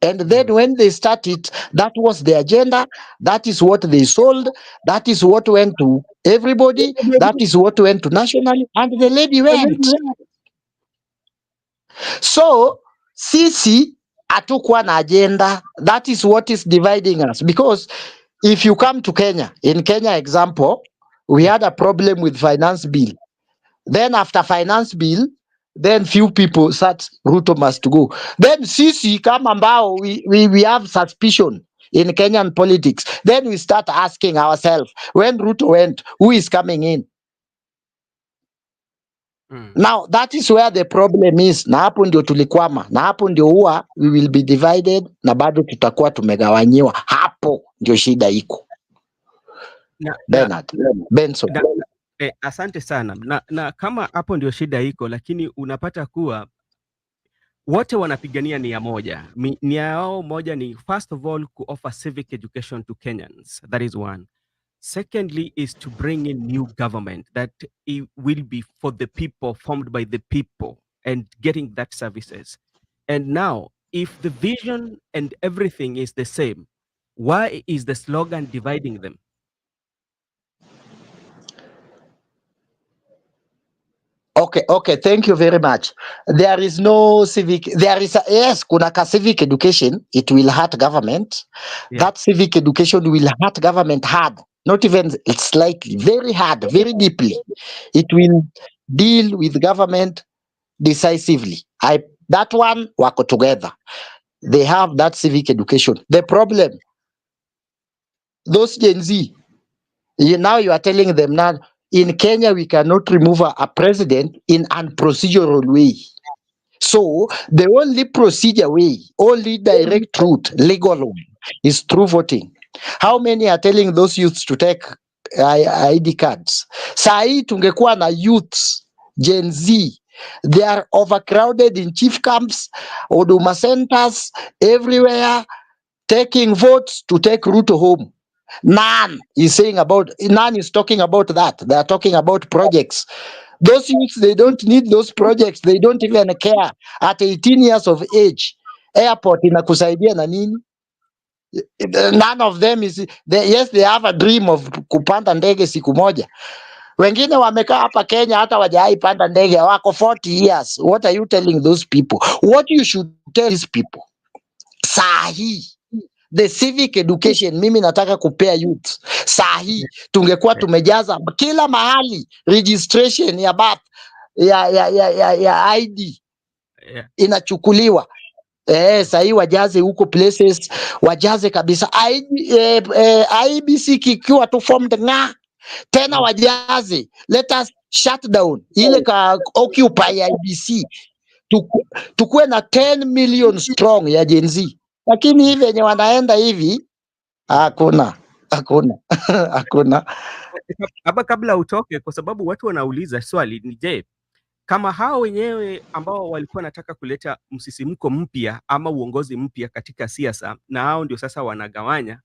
And Mm. then when they started, that was the agenda. That is what they sold. That is what went to everybody. That is what went to national. And the lady went. So sisi hatukuwa na agenda. That is what is dividing us. Because if you come to Kenya, in Kenya example, we Yeah. had a problem with finance bill. Then after finance bill, then few people start Ruto must go. Then sisi kama ambao we have suspicion in Kenyan politics. Then we start asking ourselves, when Ruto went, who is coming in? Now that is where the problem is, na hapo ndio tulikwama, na hapo ndio huwa we will be divided, na bado tutakuwa tumegawanyiwa. Hapo ndio shida iko. Bernard Benson. Asante sana na kama hapo ndio shida iko, lakini unapata kuwa wote wanapigania nia moja. Nia yao moja ni first of all to offer civic education to Kenyans. That is one. Secondly is to bring in new government that it will be for the people, formed by the people, and getting that services. And now, if the vision and everything is the same, why is the slogan dividing them? Okay, thank you very much. There is no civic, yes, kuna ka civic education, it will hurt government. Yeah. That civic education will hurt government hard, not even slightly, very hard, very deeply. It will deal with government decisively. That one, wako together. They have that civic education. The problem, those Gen Z, now you are telling them now, in Kenya, we cannot remove a president in unprocedural way. So the only procedure way, only direct route, legal way, is through voting. How many are telling those youths to take ID cards? Sahi tungekuwa na youths, Gen Z, they are overcrowded in chief camps, Huduma centers, everywhere, taking votes to take Ruto home. None is talking about that. They are talking about projects. Those youths, they don't need those projects. They don't even care. At 18 years of age, airport inakusaidia na nini? None of them yes, they have a dream of kupanda ndege siku moja. Wengine wamekaa hapa Kenya hata wajai panda ndege, wako 40 years. What are you telling those people? What you should tell these people, sahi, the civic education, mimi nataka kupea youth sahi, tungekuwa tumejaza kila mahali registration ya birth ya ID inachukuliwa. Sahi wajaze huko places, wajaze kabisa IBC kikiwa tu formed nga tena wajaze. Let us shut down ile ka occupy IBC, tukue na 10 million strong ya Gen Z. Lakini hivi wenye wanaenda hivi hakuna. Hapa kabla utoke, kwa sababu watu wanauliza swali ni je, kama hao wenyewe ambao walikuwa wanataka kuleta msisimko mpya ama uongozi mpya katika siasa, na hao ndio sasa wanagawanya,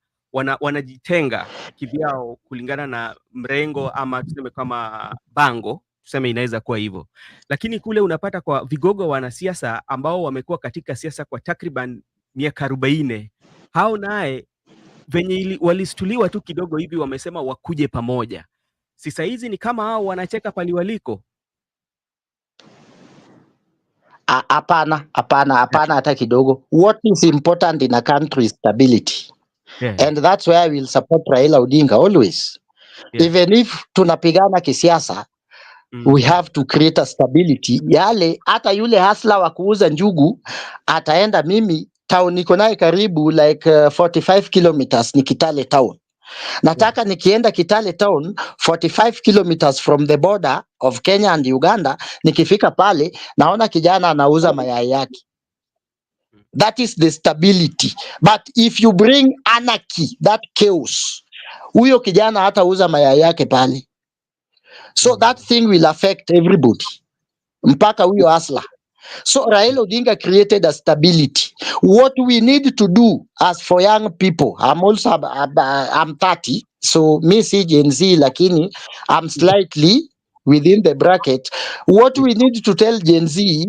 wanajitenga kivyao kulingana na mrengo ama tuseme kama bango, tuseme inaweza kuwa hivyo. Lakini kule unapata kwa vigogo wanasiasa ambao wamekuwa katika siasa kwa takriban miaka 40, hao naye venye walistuliwa tu kidogo hivi wamesema wakuje pamoja. Sasa hizi ni kama hao wanacheka pali waliko. Hapana hata kidogo. What is important in a country is stability. And that's why I will support Raila Odinga always. Even if tunapigana kisiasa, we have to create a stability. Yale hata yule hasla wa kuuza njugu ataenda, mimi town niko naye karibu like 45 kilometers ni Kitale town. Nataka nikienda Kitale town 45 kilometers from the border of Kenya and Uganda, nikifika pale naona kijana anauza mayai yake. That is the stability. But if you bring anarchy, that chaos, huyo kijana hatauza mayai yake pale. So that thing will affect everybody, mpaka huyo asla. So Raila Odinga created a stability. What we need to do as for young people, I'm 30, so me si Gen Z, lakini I'm slightly within the bracket. What we need to tell Gen Z,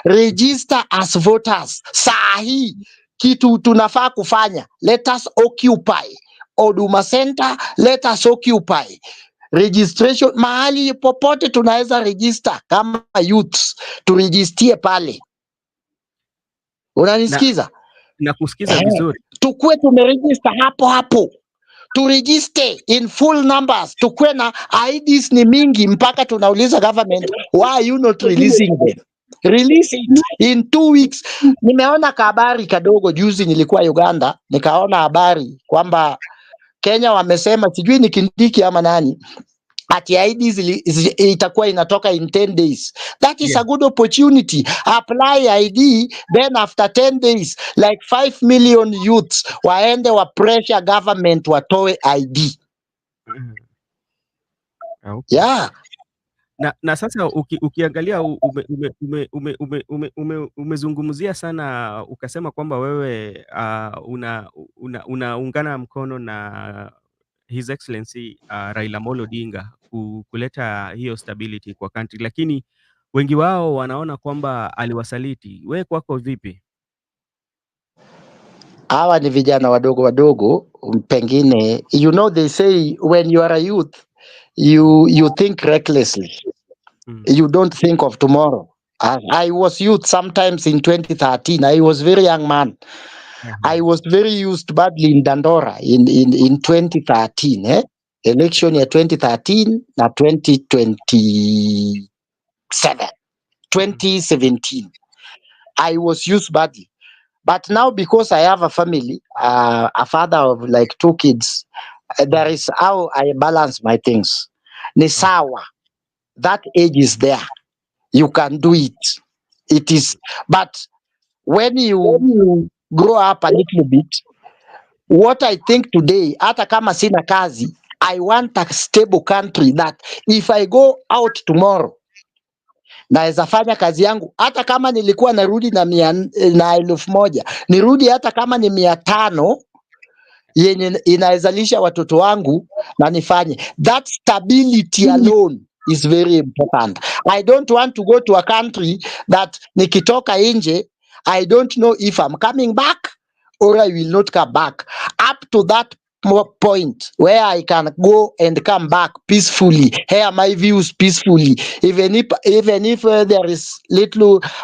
register as voters. Sahi, kitu tunafaa kufanya, let us occupy Huduma Center, let us occupy registration mahali popote tunaweza register kama youths, turegistie pale. Unanisikiza? Na kusikiza vizuri. Tukue tumeregister hapo, turegister in full numbers, tukue na IDs ni mingi mpaka tunauliza government, why are you not releasing them? Release it in 2 weeks. Nimeona kabari kadogo juzi, nilikuwa Uganda, nikaona habari kwamba Kenya wamesema, sijui ni Kindiki ama nani, ati IDs itakuwa inatoka in 10 days. That is Yeah. a good opportunity. Apply ID, then after 10 days, like 5 million youths waende wa pressure government watoe ID. Okay. Yeah. Na sasa ukiangalia umezungumzia sana, ukasema kwamba wewe unaungana mkono na His Excellency Raila Amolo Odinga kuleta hiyo stability kwa country, lakini wengi wao wanaona kwamba aliwasaliti. Wewe kwako vipi? Hawa ni vijana wadogo wadogo, pengine, you know, they say when you are a youth, you think recklessly. You don't think of tomorrow. I was youth sometimes in 2013. I was very young man. I was very used badly in Dandora in 2013. Election year 2013 na 2017. I was used badly. But now, because I have a family, a father of like 2 kids, there is how I balance my things. Ni sawa. That age is there. You can do it. It is, but when you grow up a little bit, what I think today, hata kama sina kazi, I want a stable country that if I go out tomorrow, naweza fanya kazi yangu, hata kama nilikuwa narudi na 1,000, nirudi hata kama ni 500 yenye inawezalisha watoto wangu na nifanye. That stability alone is very important. I don't want to go to a country that nikitoka nje, I don't know if I'm coming back or I will not come back. Up to that point where I can go and come back peacefully, hear my views peacefully, even if there is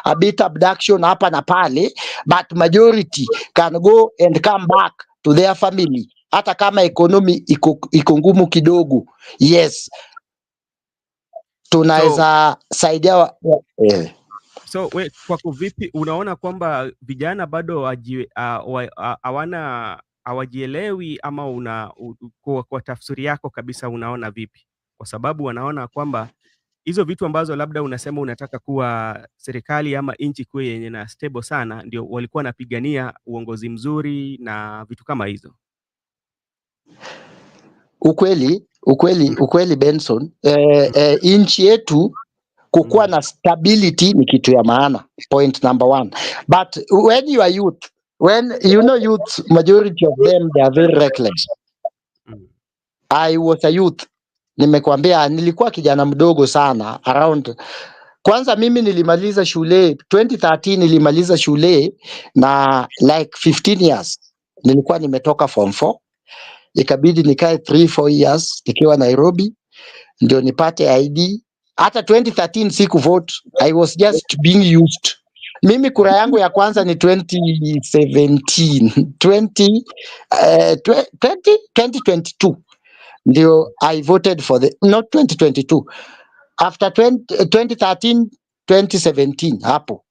a bit abduction hapa na pale, but majority can go and come back to their family, hata kama economy iko ngumu kidogo. Yes, tunaweza saidia So we kwako vipi, unaona kwamba vijana bado hawajielewi, ama kwa tafsiri yako kabisa unaona vipi? Kwa sababu wanaona kwamba hizo vitu ambazo labda unasema unataka kuwa serikali ama nchi kuwe yenye na stable sana, ndio walikuwa wanapigania uongozi mzuri na vitu kama hizo. Ukweli Benson, nchi yetu kukuwa na stability ni kitu ya maana, point number 1. But when you are youth, when you know youth, majority of them they are very reckless. I was a youth, nimekwambia nilikuwa kijana mdogo sana around. Kwanza mimi nilimaliza shule 2013, nilimaliza shule na like 15 years nilikuwa nimetoka form 4, ikabidi nikae 3-4 years nikiwa Nairobi ndio nipate ID. Hata 2013 siku vote, I was just being used. Mimi kura yangu ya kwanza ni 2022 ndio I voted for not 2022, after 2013 2017, hapo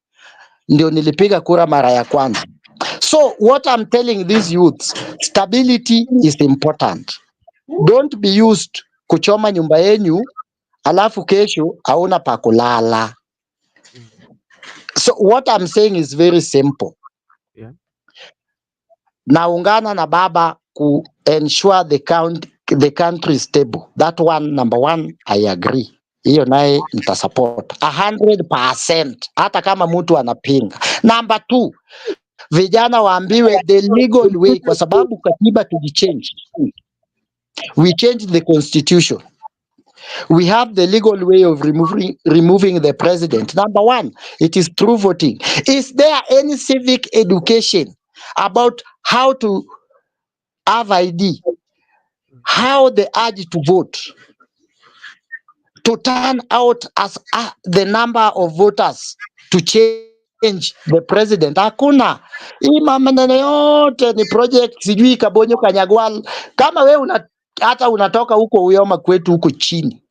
ndio nilipiga kura mara ya kwanza. So what I'm telling these youths, stability is important. Don't be used kuchoma nyumba yenyu alafu kesho hauna pa kulala. So what I'm saying is very simple. Yeah. Naungana na baba ku ensure the country is stable. That one, number 1, I agree. Hiyo naye nitasupport 100%, hata kama mtu anapinga. Number 2, vijana waambiwe the legal way, kwa sababu katiba tulichange. We changed the constitution. We have the legal way of removing the president. Number 1, it is through voting. Is there any civic education about how to have ID, how they urge to vote, to turn out as the number of voters to change the president? Hakuna. Hii maneno yote ni project sijui Kabonyo Kanyagwal. Kama we hata unatoka huko Uyoma kwetu huko chini,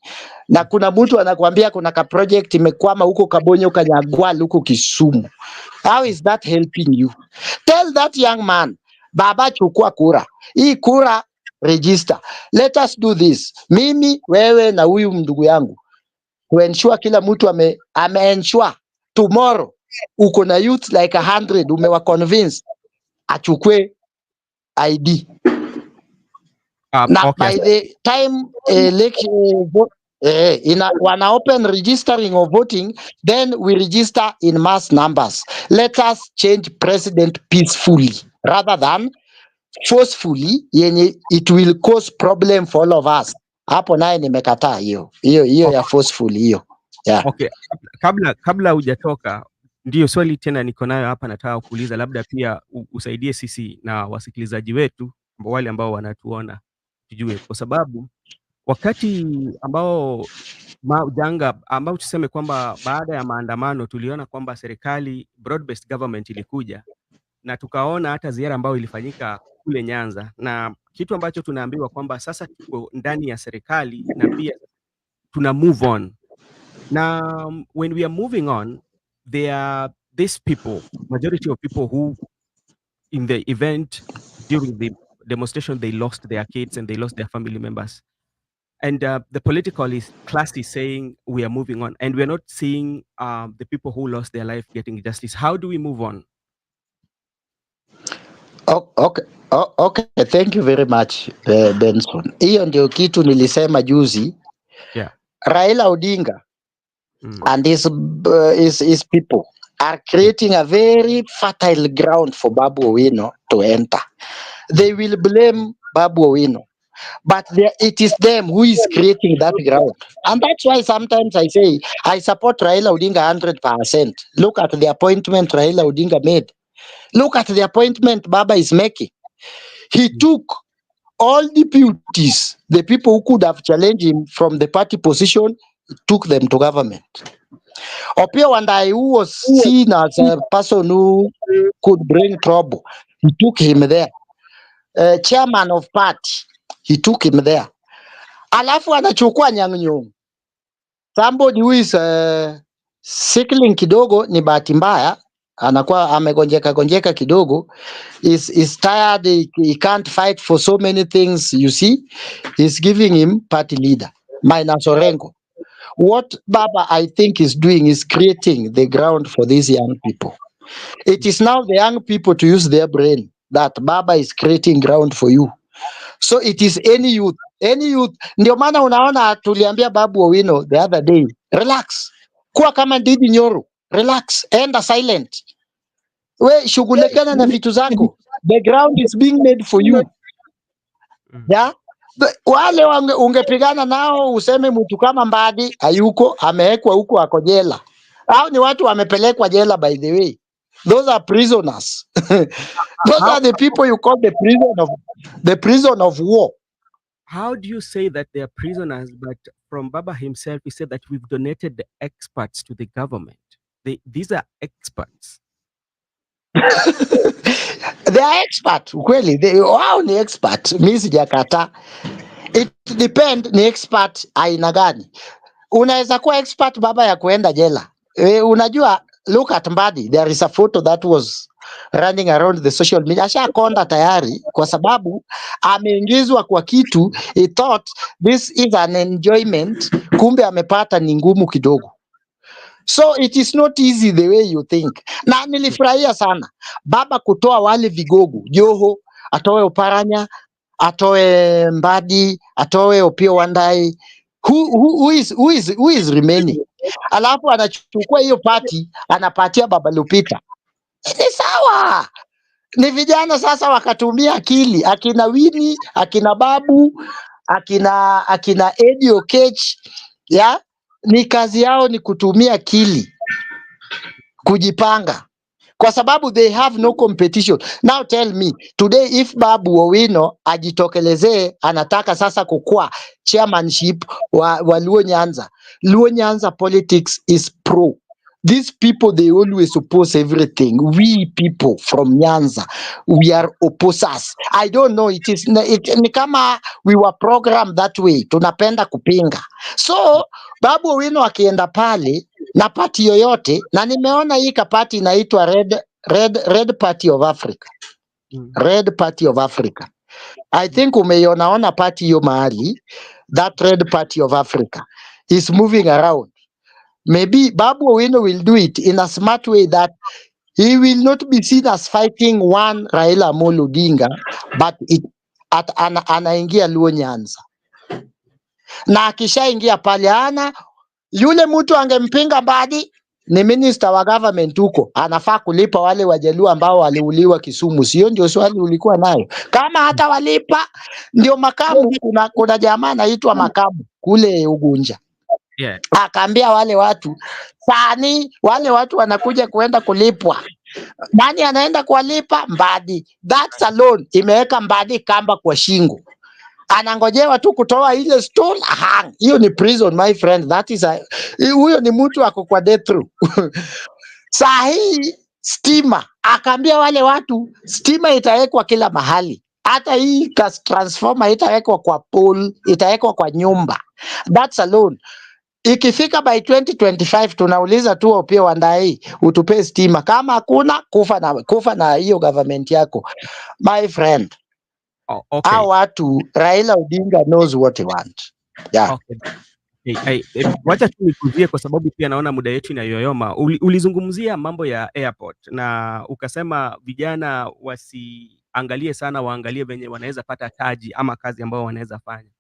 na kuna mtu anakuambia kuna ka project imekwama huko Kabonyo Kanyagwal huko Kisumu. How is that helping you? Tell that young man, baba chukua kura. Hii kura register. Let us do this. Mimi, wewe na huyu ndugu yangu. Ensure kila mtu ensure tomorrow uko na youth like 100 umewa convince achukue ID. Now, by the time when I open registering or voting, then we register in mass numbers. Let us change president peacefully rather than forcefully. It will cause problem for all of us. Hapo naye nimekataa hiyo ya forcefully hiyo. Yeah. Okay, kabla hujatoka, ndio swali tena niko nayo hapa, nataka kuuliza, labda pia usaidie sisi na wasikilizaji wetu wale ambao wanatuona tujue, kwa sababu wakati ambao janga ambao tuseme kwamba baada ya maandamano tuliona kwamba serikali broad based government ilikuja, na tukaona hata ziara ambayo ilifanyika kule Nyanza, na kitu ambacho tunaambiwa kwamba sasa tuko ndani ya serikali na pia tuna move on. Now, when we are moving on, there are these people, majority of people who, in the event, during the demonstration, they lost their kids and they lost their family members. And the political class is saying we are moving on, and we are not seeing the people who lost their life getting justice. How do we move on? Okay, thank you very much, Benson. Hiyo ndio kitu nilisema juzi. Yeah. Raila Odinga and his people are creating a very fertile ground for Babu Owino to enter. They will blame Babu Owino, but it is them who is creating that ground. And that's why sometimes I say I support Raila Odinga 100%. Look at the appointment Raila Odinga made. Look at the appointment Baba is making. He took all deputies, the people who could have challenged him from the party position, took them to government. Opiyo Wandayi, who was seen as a person who could bring trouble, he took him there. Chairman of party, he took him there. Alafu anachukua Anyang' Nyong'o, somebody who is sickling kidogo, ni bahati mbaya, anakuwa amegonjeka kidogo, is tired, he can't fight for so many things, you see, he's giving him party leader, minus Orengo. What Baba, I think, is doing is creating the ground for these young people. It is now the young people to use their brain that Baba is creating ground for you. So it is any youth. Ndio maana unaona tuliambia Babu Owino the other day, relax. Kuwa kama Ndidi Nyoro, relax, enda silent. We shughulekana na vitu zako. The ground is being made for you. Yeah? Wale ungepigana nao useme mtu kama Mbadi hayuko, amewekwa huko ako jela. Hao ni watu wamepelekwa jela, by the way. Those are prisoners. Those are the people you call the prison of war. How do you say that they are prisoners, but from Baba himself, he said that we've donated the experts to the government? These are experts. They are experts. Kweli, wao ni expert. Mimi sijakata. It depend ni expert aina gani. Unaweza kuwa expert Baba ya kuenda jela. Unajua, look at Mbadi. There is a photo that was running around the social media. Ashakonda tayari kwa sababu ameingizwa kwa kitu. He thought this is an enjoyment. Kumbe amepata ni ngumu kidogo. So it is not easy the way you think. Na nilifurahia sana Baba kutoa wale vigogo, Joho, atoe Oparanya, atoe Mbadi, atoe Opiyo Wandayi. Who is remaining? Alafu anachukua hiyo party anapatia Baba Lupita. Ni sawa. Ni vijana sasa wakatumia akili, akina Winnie, akina Babu, akina Eddie Okech, ya ni kazi yao ni kutumia akili, kujipanga, kwa sababu they have no competition. Now tell me today, if Babu Owino ajitokelezee anataka sasa kukua chairmanship wa Luo Nyanza. Luo Nyanza politics is pro These people, they always oppose everything. We people from Nyanza, we are opposers. I don't know, ni kama we were programmed that way. Tunapenda kupinga. So Babu Owino akienda pale na party yoyote, na nimeona hii kapati inaitwa Red Party of Africa. Red Party of Africa. I think umeionaona party hiyo mahali, that Red Party of Africa is moving around. Maybe Babu Owino will do it in a smart way that he will not be seen as fighting one Raila Amolo Odinga, but anaingia Luo Nyanza, na akishaingia pale yule mtu angempinga Mbadi ni minister wa government huko, anafaa kulipa wale Wajaluo ambao waliuliwa Kisumu. Sio ndio swali ulikuwa nayo? Kama hata walipa ndio makamu. Kuna jamaa anaitwa makamu kule Ugunja, Yeah. Akaambia wale watu sani, wale watu wanakuja kuenda kulipwa. Nani anaenda kuwalipa? Mbadi. That's alone imeweka Mbadi kamba kwa shingo, anangojewa tu kutoa ile stool hang. Hiyo ni prison my friend, that is huyo ni mtu ako kwa death row. Saa hii stima, akaambia wale watu stima itawekwa kila mahali, hata hii transformer itawekwa kwa pole, itawekwa kwa nyumba. That's alone. Ikifika by 2025 tunauliza tu Opiyo Wandayi utupe stima, kama hakuna kufa na hiyo government yako my friend. Okay. Hao watu Raila Odinga knows what he want. Yeah. Okay. Wacha tu nikuzie kwa sababu pia naona muda yetu inayoyoma. Ulizungumzia mambo ya airport na ukasema vijana wasiangalie sana, waangalie venye wanaweza pata taji ama kazi ambao wanaweza fanya.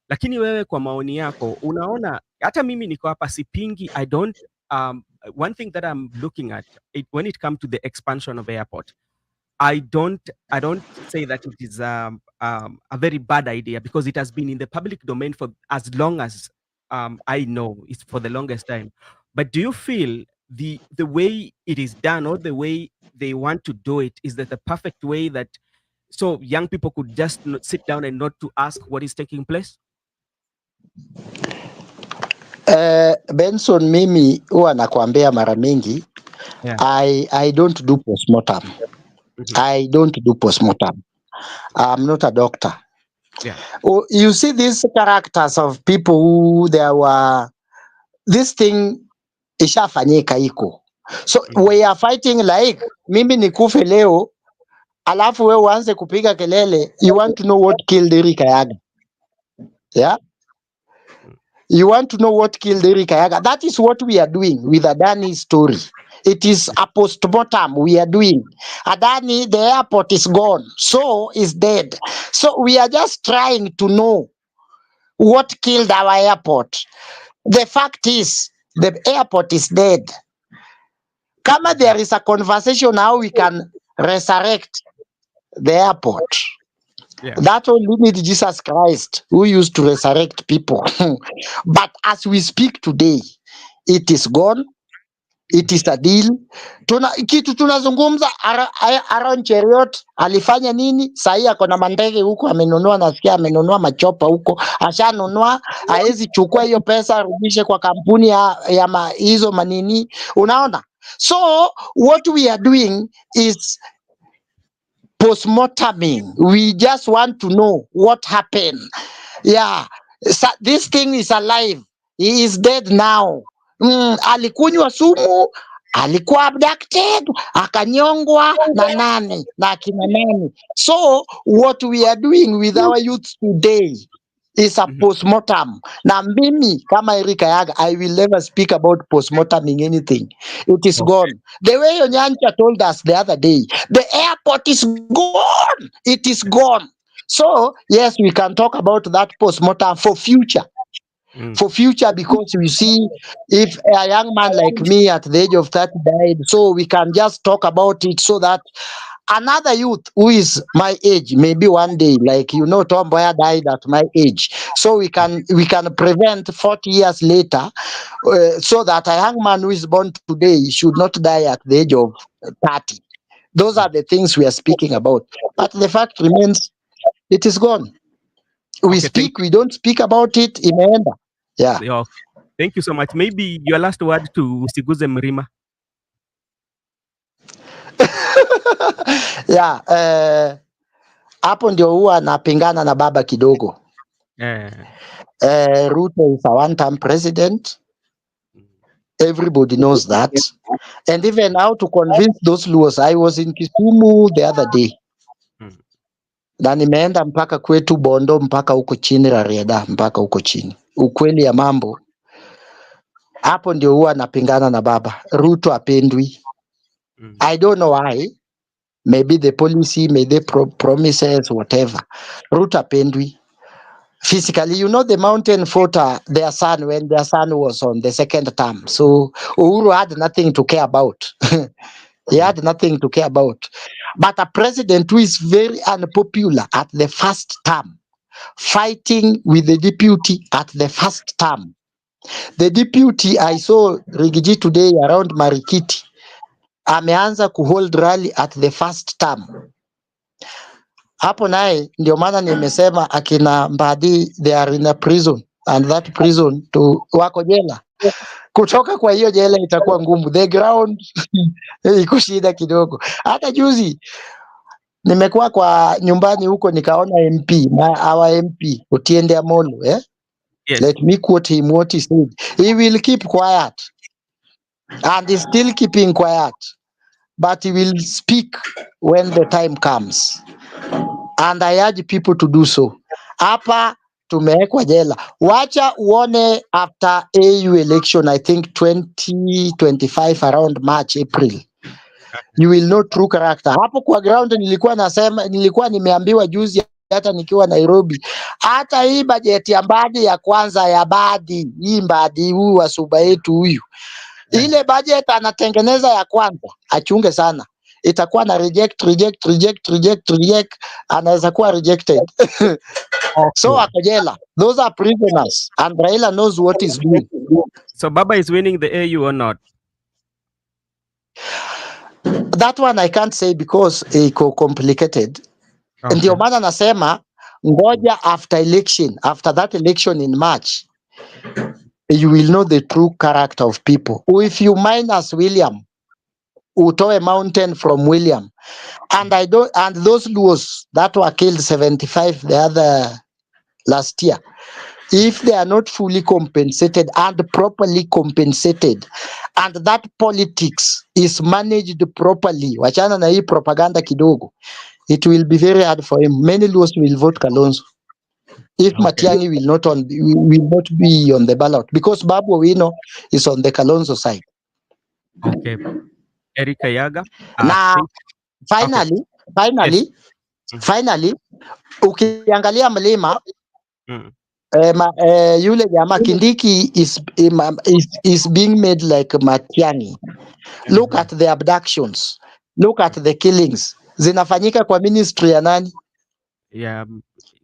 Lakini wewe kwa maoni yako unaona, hata mimi niko hapa sipingi, one thing that I'm looking at when it comes to the expansion of airport, I don't say that it is a very bad idea, because it has been in the public domain for as long as I know, it's for the longest time. But do you feel the way it is done, or the way they want to do it, is that the perfect way that so young people could just sit down and not to ask what is taking place? Benson, mimi huwa nakwambia mara mingi, yeah. I don't do postmortem. I don't do postmortem. I'm not a doctor. Yeah. You see these characters of people who there were, this thing ishafanyika iko. So we are fighting like mimi nikufe leo alafu wewe uanze kupiga kelele. You want to know what killed Eric Ayaga? Yeah? You want to know what killed Eric Ayaga? That is what we are doing with Adani's story. It is a postmortem we are doing. Adani, the airport is gone, so is dead. So we are just trying to know what killed our airport. The fact is, the airport is dead. Kama there is a conversation how we can resurrect the airport. Yeah. That only need Jesus Christ, who used to resurrect people. But as we speak today, it is gone. It is a deal. Kitu tunazungumza, Aaron Cheriot alifanya nini? Sahi ako na mandege huko amenunua, nasikia amenunua machopa huko. Ashanunua, haezi chukua hiyo pesa arudishe kwa kampuni ya hizo manini. Unaona? So what we are doing is postmorteming. We just want to know what happened. Yeah. So this thing is alive. He is dead now. Alikunywa sumu, alikuwa abducted, akanyongwa na nani na akina nani. So what we are doing with our youth today is a postmortem. Na mimi kama Eric Ayaga, I will never speak about postmorteming anything. It is gone. The way Onyancha told us the other day, the airport is gone. It is gone. So yes, we can talk about that postmortem for future. For future, because we see if a young man like me at the age of 30 died, so we can just talk about it so that another youth who is my age, maybe one day, like Tom Mboya died at my age, so we can prevent 40 years later, so that a young man who is born today should not die at the age of 30. Those are the things we are speaking about. But the fact remains, it is gone. We speak, we don't speak about it, imeenda. Yeah. Thank you so much. Maybe your last word to Siguze Mrima. Yeah, hapo ndio huwa napingana na baba kidogo. Ruto is a one-term president. Everybody knows that. And even how to convince those Luos. I was in Kisumu the other day. Na nimeenda mpaka kwetu Bondo, mpaka huko chini Rarieda, mpaka huko chini. Ukweli ya mambo, hapo ndio huwa napingana na baba. Ruto apendwi. I don't know why. Maybe the policy, maybe the promises, whatever. Ruto apendwi. Physically, you know, the mountain fought their son when their son was on the second term. So Uhuru had nothing to care about. He had nothing to care about. But a president who is very unpopular at the first term, fighting with the deputy at the first term. The deputy, I saw Rigiji today around Marikiti, ameanza kuhold rally at the first term. Hapo naye ndio maana nimesema akina Mbadi they are in a prison, and that prison to wako jela. Kutoka kwa hiyo jela itakuwa ngumu. The ground iko shida kidogo. Hata juzi nimekuwa kwa nyumbani huko nikaona MP, our MP Otiende Amolo, Yes. Let me quote him what he said. He will keep quiet, and he's still keeping quiet, but he will speak when the time comes, and I urge people to do so. Hapa tumewekwa jela, wacha uone after AU election, I think 2025 around March, April, you will know true character. Hapo kwa ground nilikuwa nimeambiwa juzi hata nikiwa Nairobi, hata hii bajeti ya Mbadi ya kwanza ya Mbadi, hii Mbadi huyu wa Suba yetu huyu, ile budget anatengeneza ya kwanza, achunge sana, itakuwa na reject, anaweza kuwa rejected. So ako jela. Those are prisoners, and Raila knows what he's doing. So Baba is winning the AU or not? That one I can't say because iko complicated. Ndio maana nasema ngoja after election, after that election in March, you will know the true character of people. If you minus William, utoe mountain from William, and those Luos that were killed 75 the other last year, if they are not fully compensated and properly compensated, and that politics is managed properly, wachana na hii propaganda kidogo, it will be very hard for him. Many Luos will vote Kalonzo if Matiang'i will not be on the ballot, because Babu Owino is on the Kalonzo side. Okay. Eric Ayaga. Na finally, ukiangalia mlima yule jamaa Kindiki is being made like Matiang'i. Look at the abductions. Look at the killings. Zinafanyika kwa ministry ya nani? Yeah,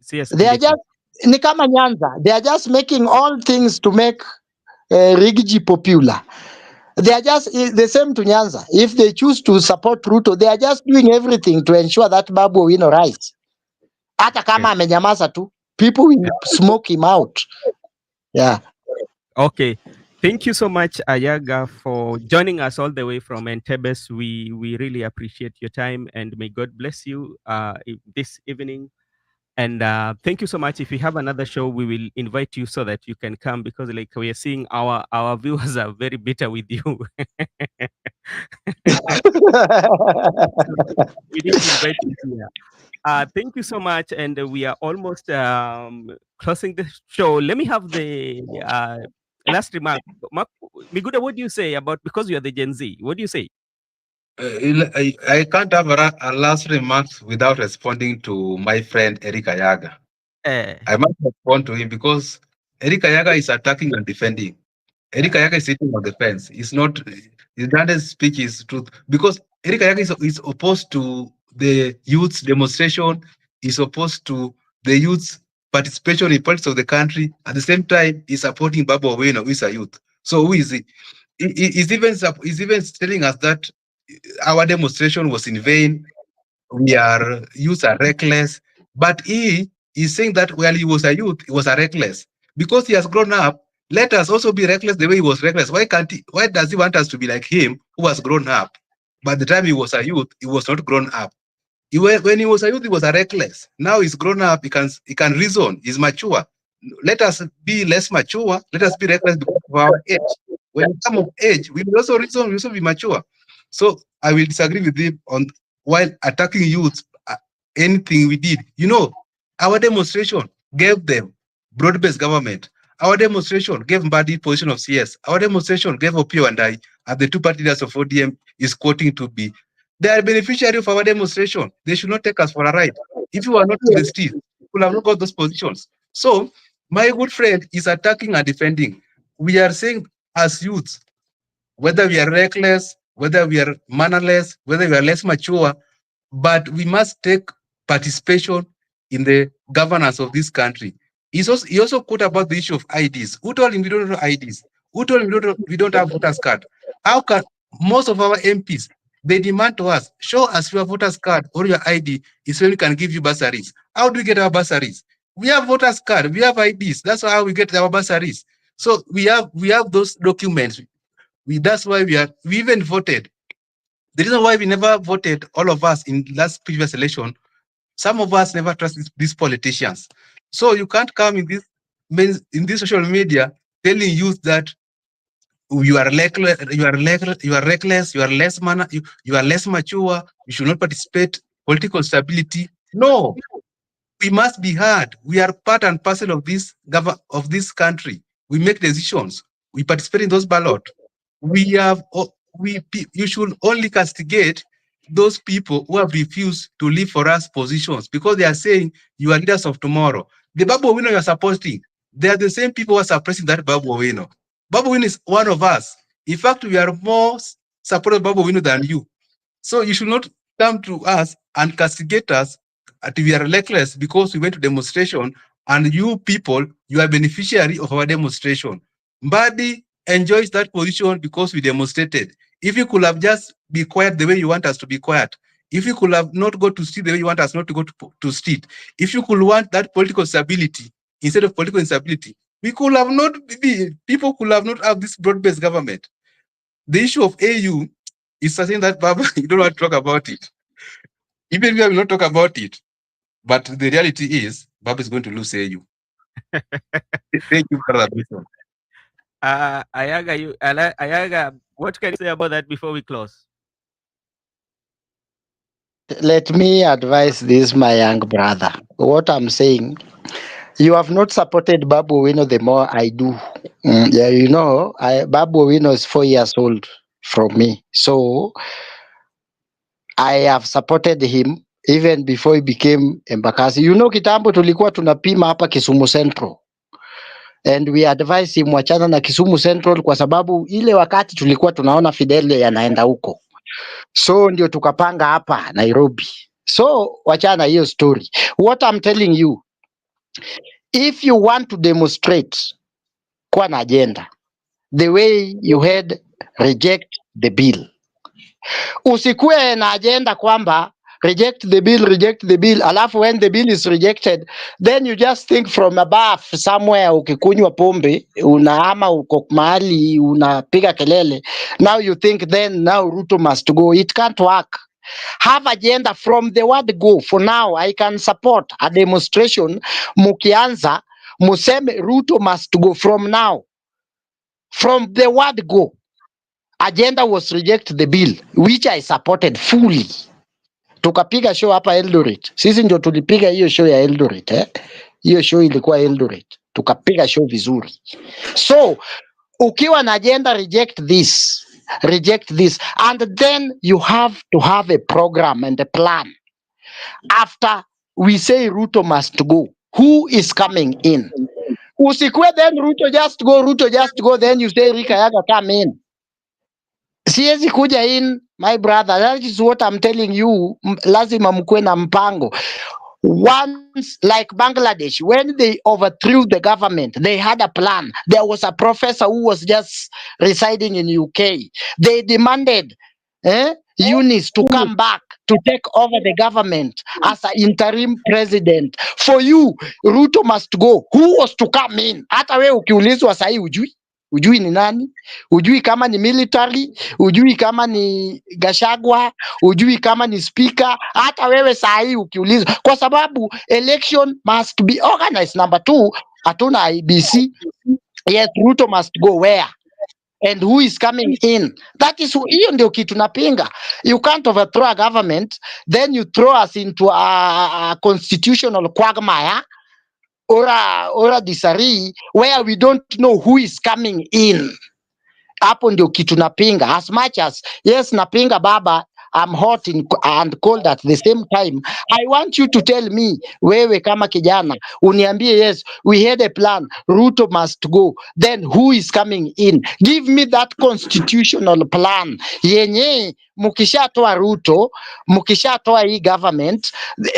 they are just ni kama Nyanza. They are just making all things to make Rigiji popular. They are just the same to Nyanza. If they choose to support Ruto, they are just doing everything to ensure that Babu Owino rise. Hata kama amenyamaza tu, people will smoke him out. Yeah. Okay. Thank you so much, Ayaga, for joining us all the way from Entebbe. We really appreciate your time, and may God bless you this evening. And thank you so much. If we have another show, we will invite you so that you can come, because like we are seeing our viewers are very bitter with you. We need to invite you here. Thank you so much. And we are almost closing the show. Let me have the last remark. Miguda, what do you say about, because you are the Gen Z, what do you say? I can't have a last remark without responding to my friend Eric Ayaga. I must respond to him because Eric Ayaga is attacking and defending. Eric Ayaga is sitting on the fence. It's not, his Dante's speech is truth. Because Eric Ayaga is opposed to the youth's demonstration, is opposed to the youth's participation in politics of the country. At the same time, he's supporting Babu Owino, who is a youth. So who is he? He's even telling us that our demonstration was in vain. Youths are reckless. But he is saying that while he was a youth, he was a reckless. Because he has grown up, let us also be reckless the way he was reckless. Why does he want us to be like him, who has grown up? By the time he was a youth, he was not grown up. When he was a youth, he was a reckless. Now he's grown up. He can reason. He's mature. Let us be less mature. Let us be reckless because of our age. When we come of age, we will also reason. We also be mature. So I will disagree with him on while attacking youth. Anything we did, our demonstration gave them broad-based government. Our demonstration gave Mbadi position of CS. Our demonstration gave Opio and I, and the two party leaders of ODM is quoting to be. They are beneficiary of our demonstration. They should not take us for a ride. If you are not in the street, you will have not got those positions. So my good friend is attacking and defending. We are saying as youths, whether we are reckless, whether we are mannerless, whether we are less mature, but we must take participation in the governance of this country. He also quote about the issue of IDs. Who told him we don't have IDs? Who told him we don't have voters card? How can most of our MPs, they demand to us, show us your voters card or your ID is when we can give you bursaries. How do we get our bursaries? We have voters card, we have IDs. That's how we get our bursaries. So we have those documents. That's why we even voted. The reason why we never voted, all of us in last previous election, some of us never trust these politicians. So you can't come in this social media telling youth that you are reckless, you are less you are less mature, you should not participate, political stability. No, we must be heard. We are part and parcel of this country. We make decisions. We participate in those ballots. You should only castigate those people who have refused to leave for us positions because they are saying you are leaders of tomorrow. The Babu Owino you are supporting, they are the same people who are suppressing that Babu Owino. Babu Owino is one of us. In fact, we are more supportive of Babu Owino than you. So you should not come to us and castigate us that we are reckless because we went to demonstration and you people, you are beneficiary of our demonstration. Mbadi enjoys that position because we demonstrated. If you could have just be quiet the way you want us to be quiet, if you could have not go to street the way you want us not to go to street, if you could want that political stability instead of political instability, people could have not have this broad-based government. The issue of AU is something that, Baba, you don't want to talk about it. Even if we will not talk about it, but the reality is, Baba is going to lose AU. Thank you, Brother Bishop. Ayaga, what can you say about that before we close? Let me advise this, my young brother. What I'm saying, you have not supported Babu Owino the more I do. Yeah, Babu Owino is 4 years old from me. So I have supported him even before he became Embakasi. Kitambo tulikuwa tunapima hapa Kisumu Central. And we advise him wachana na Kisumu Central kwa sababu ile wakati tulikuwa tunaona Fidelio yanaenda huko. So ndio tukapanga hapa Nairobi. So wachana hiyo story. What I'm telling you, if you want to demonstrate kwa na agenda, the way you had reject the bill. Usikue na agenda kwamba reject the bill, alafu when the bill is rejected, then you just think from above somewhere, ukikunywa pombe, unaama uko mahali, unapiga kelele. Now you think then now Ruto must go. It can't work. Have agenda from the word go. For now, I can support a demonstration. Mukianza, museme Ruto must go from now. From the word go. Agenda was reject the bill, which I supported fully. Tukapiga show hapa Eldoret. Sisi ndio tulipiga hiyo show ya Eldoret. Hiyo show ilikuwa Eldoret. Tukapiga show vizuri. So, ukiwa na agenda, reject this. And then you have to have a program and a plan. After we say Ruto must go, who is coming in? Usikwe then Ruto just go, then you say Rika Yaga come in. Siwezi kuja in, my brother. That is what I'm telling you. Lazima mkwe na mpango. Once, like Bangladesh, when they overthrew the government, they had a plan. There was a professor who was just residing in UK. They demanded Eunice to come back to take over the government as an interim president. For you, Ruto must go. Who was to come in? Hata we ukiulizwa sahi ujui. hujui ni nani, hujui kama ni military, hujui kama ni Gachagua, hujui kama ni speaker. Hata wewe saa hii ukiulizwa, kwa sababu election must be organized. Number 2, hatuna IBC. Yes, Ruto must go where and who is coming in. That is hiyo ndio kitu napinga. You can't overthrow a government then you throw us into a constitutional quagmire or a disarray where we don't know who is coming in. Hapo ndio kitu napinga. As much as yes, napinga baba, I'm hot and cold at the same time. I want you to tell me, wewe kama kijana, uniambie yes, we had a plan, Ruto must go. Then who is coming in? Give me that constitutional plan. Yenye mukishatoa Ruto, mukishatoa hii government,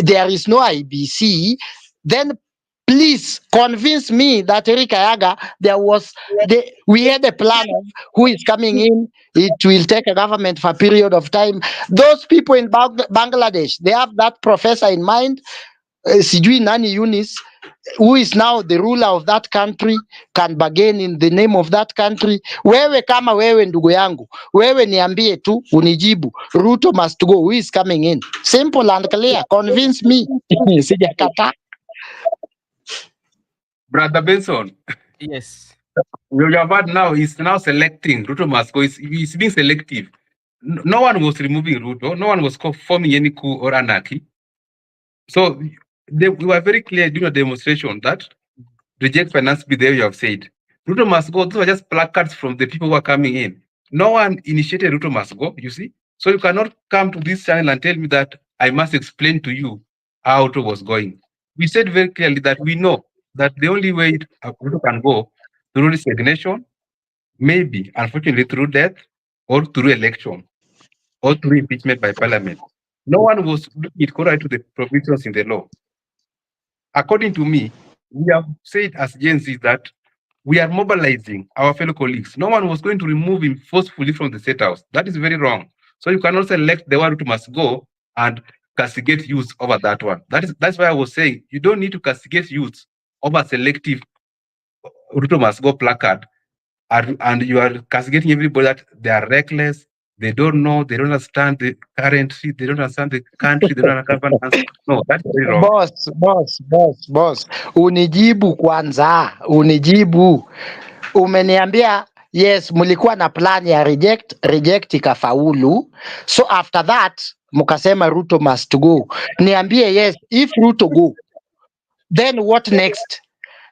there is no IBC, then please convince me that Eric Ayaga, we had a plan of who is coming in. It will take a government for a period of time. Those people in Bangladesh, they have that professor in mind, Sijui Nani Yunis, who is now the ruler of that country, can bargain in the name of that country. Wewe kama wewe ndugu yangu, wewe niambie tu, unijibu, Ruto must go, who is coming in? Simple and clear, convince me. Sijakata. Brother Benson, Yes. your word now is now selecting. Ruto must go. It's being selective. No one was removing Ruto. No one was forming any coup or anarchy. So we were very clear during the demonstration that reject finance bill there you have said. Ruto must go. Those are just placards from the people who are coming in. No one initiated Ruto must go, you see. So you cannot come to this channel and tell me that I must explain to you how Ruto was going. We said very clearly that we know that the only way Ruto can go through resignation, maybe, unfortunately, through death or through election or through impeachment by parliament. No one was doing it contrary to the provisions in the law. According to me, we have said as Gen Z that we are mobilizing our fellow colleagues. No one was going to remove him forcefully from the state house. That is very wrong. So you cannot select the one who must go and castigate youth over that one. That's why I was saying you don't need to castigate youth over selective Ruto must go placard, and you are castigating everybody that they are reckless, they don't know, they don't understand the currency, they don't understand the country, they don't understand governance. No, that's very wrong. Boss, unijibu kwanza, unijibu. Umeniambia yes, mlikuwa na plan ya reject ikafaulu, so after that mukasema Ruto must go. Niambie yes, if Ruto go, then what next?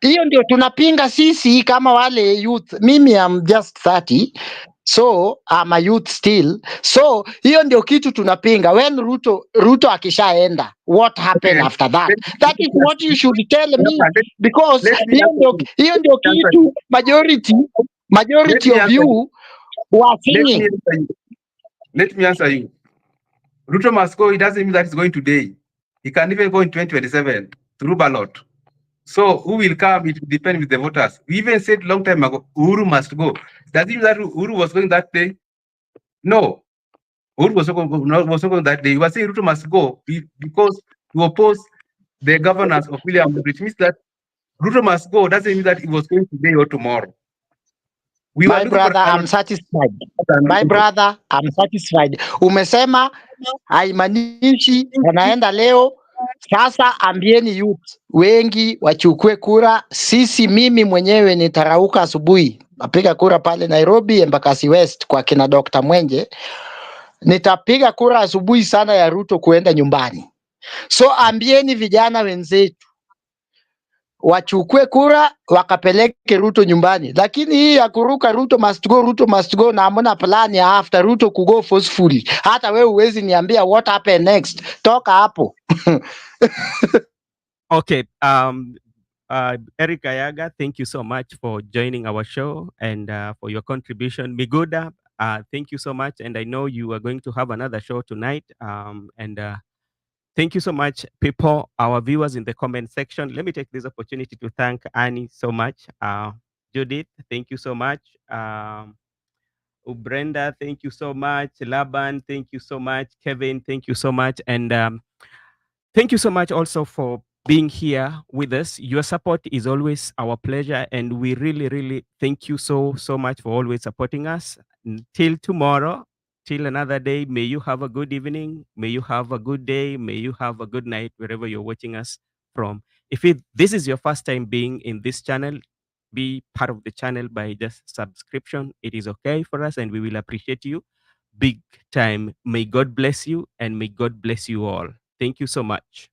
Hiyo ndio tunapinga sisi kama wale youth. Mimi I'm just 30, so I'm a youth still. So hiyo ndio kitu tunapinga. When Ruto akishaenda, what happened after that? That is what you should tell me, because hiyo ndio kitu majority of you were singing. Let me answer you. Ruto must go. It doesn't mean that it's going today. He can even go in 2027 through ballot. So who will come? It will depend with the voters. We even said long time ago, Uhuru must go. Does it mean that Uhuru was going that day? No. Uhuru was not going that day. You were saying Ruto must go because to oppose the governance of William Ruto, which means that Ruto must go. Doesn't mean that it was going today or tomorrow. My brother, I'm satisfied. Umesema haimanishi anaenda leo. Sasa ambieni youth wengi wachukue kura. Mimi mwenyewe nitarauka asubuhi, napiga kura pale Nairobi Embakasi West kwa kina Dr. Mwenje. Nitapiga kura asubuhi sana ya Ruto kuenda nyumbani. So ambieni vijana wenzetu wachukue kura wakapeleke Ruto nyumbani. Lakini hii ya kuruka Ruto must go na hamna plan ya after Ruto kugo forcefully. Hata wewe huwezi niambia what happened next. Toka hapo. Okay. Eric Ayaga, thank you so much for joining our show and for your contribution. Miguda, thank you so much. And I know you are going to have another show tonight. Thank you so much, people, our viewers in the comment section. Let me take this opportunity to thank Annie so much. Judith, thank you so much. Brenda, thank you so much. Laban, thank you so much. Kevin, thank you so much. And thank you so much also for being here with us. Your support is always our pleasure, and we really, really thank you so much for always supporting us. Until tomorrow, till another day, may you have a good evening, may you have a good day, may you have a good night wherever you're watching us from. If this is your first time being in this channel, be part of the channel by just subscription. It is okay for us, and we will appreciate you big time. May God bless you, and may God bless you all. Thank you so much.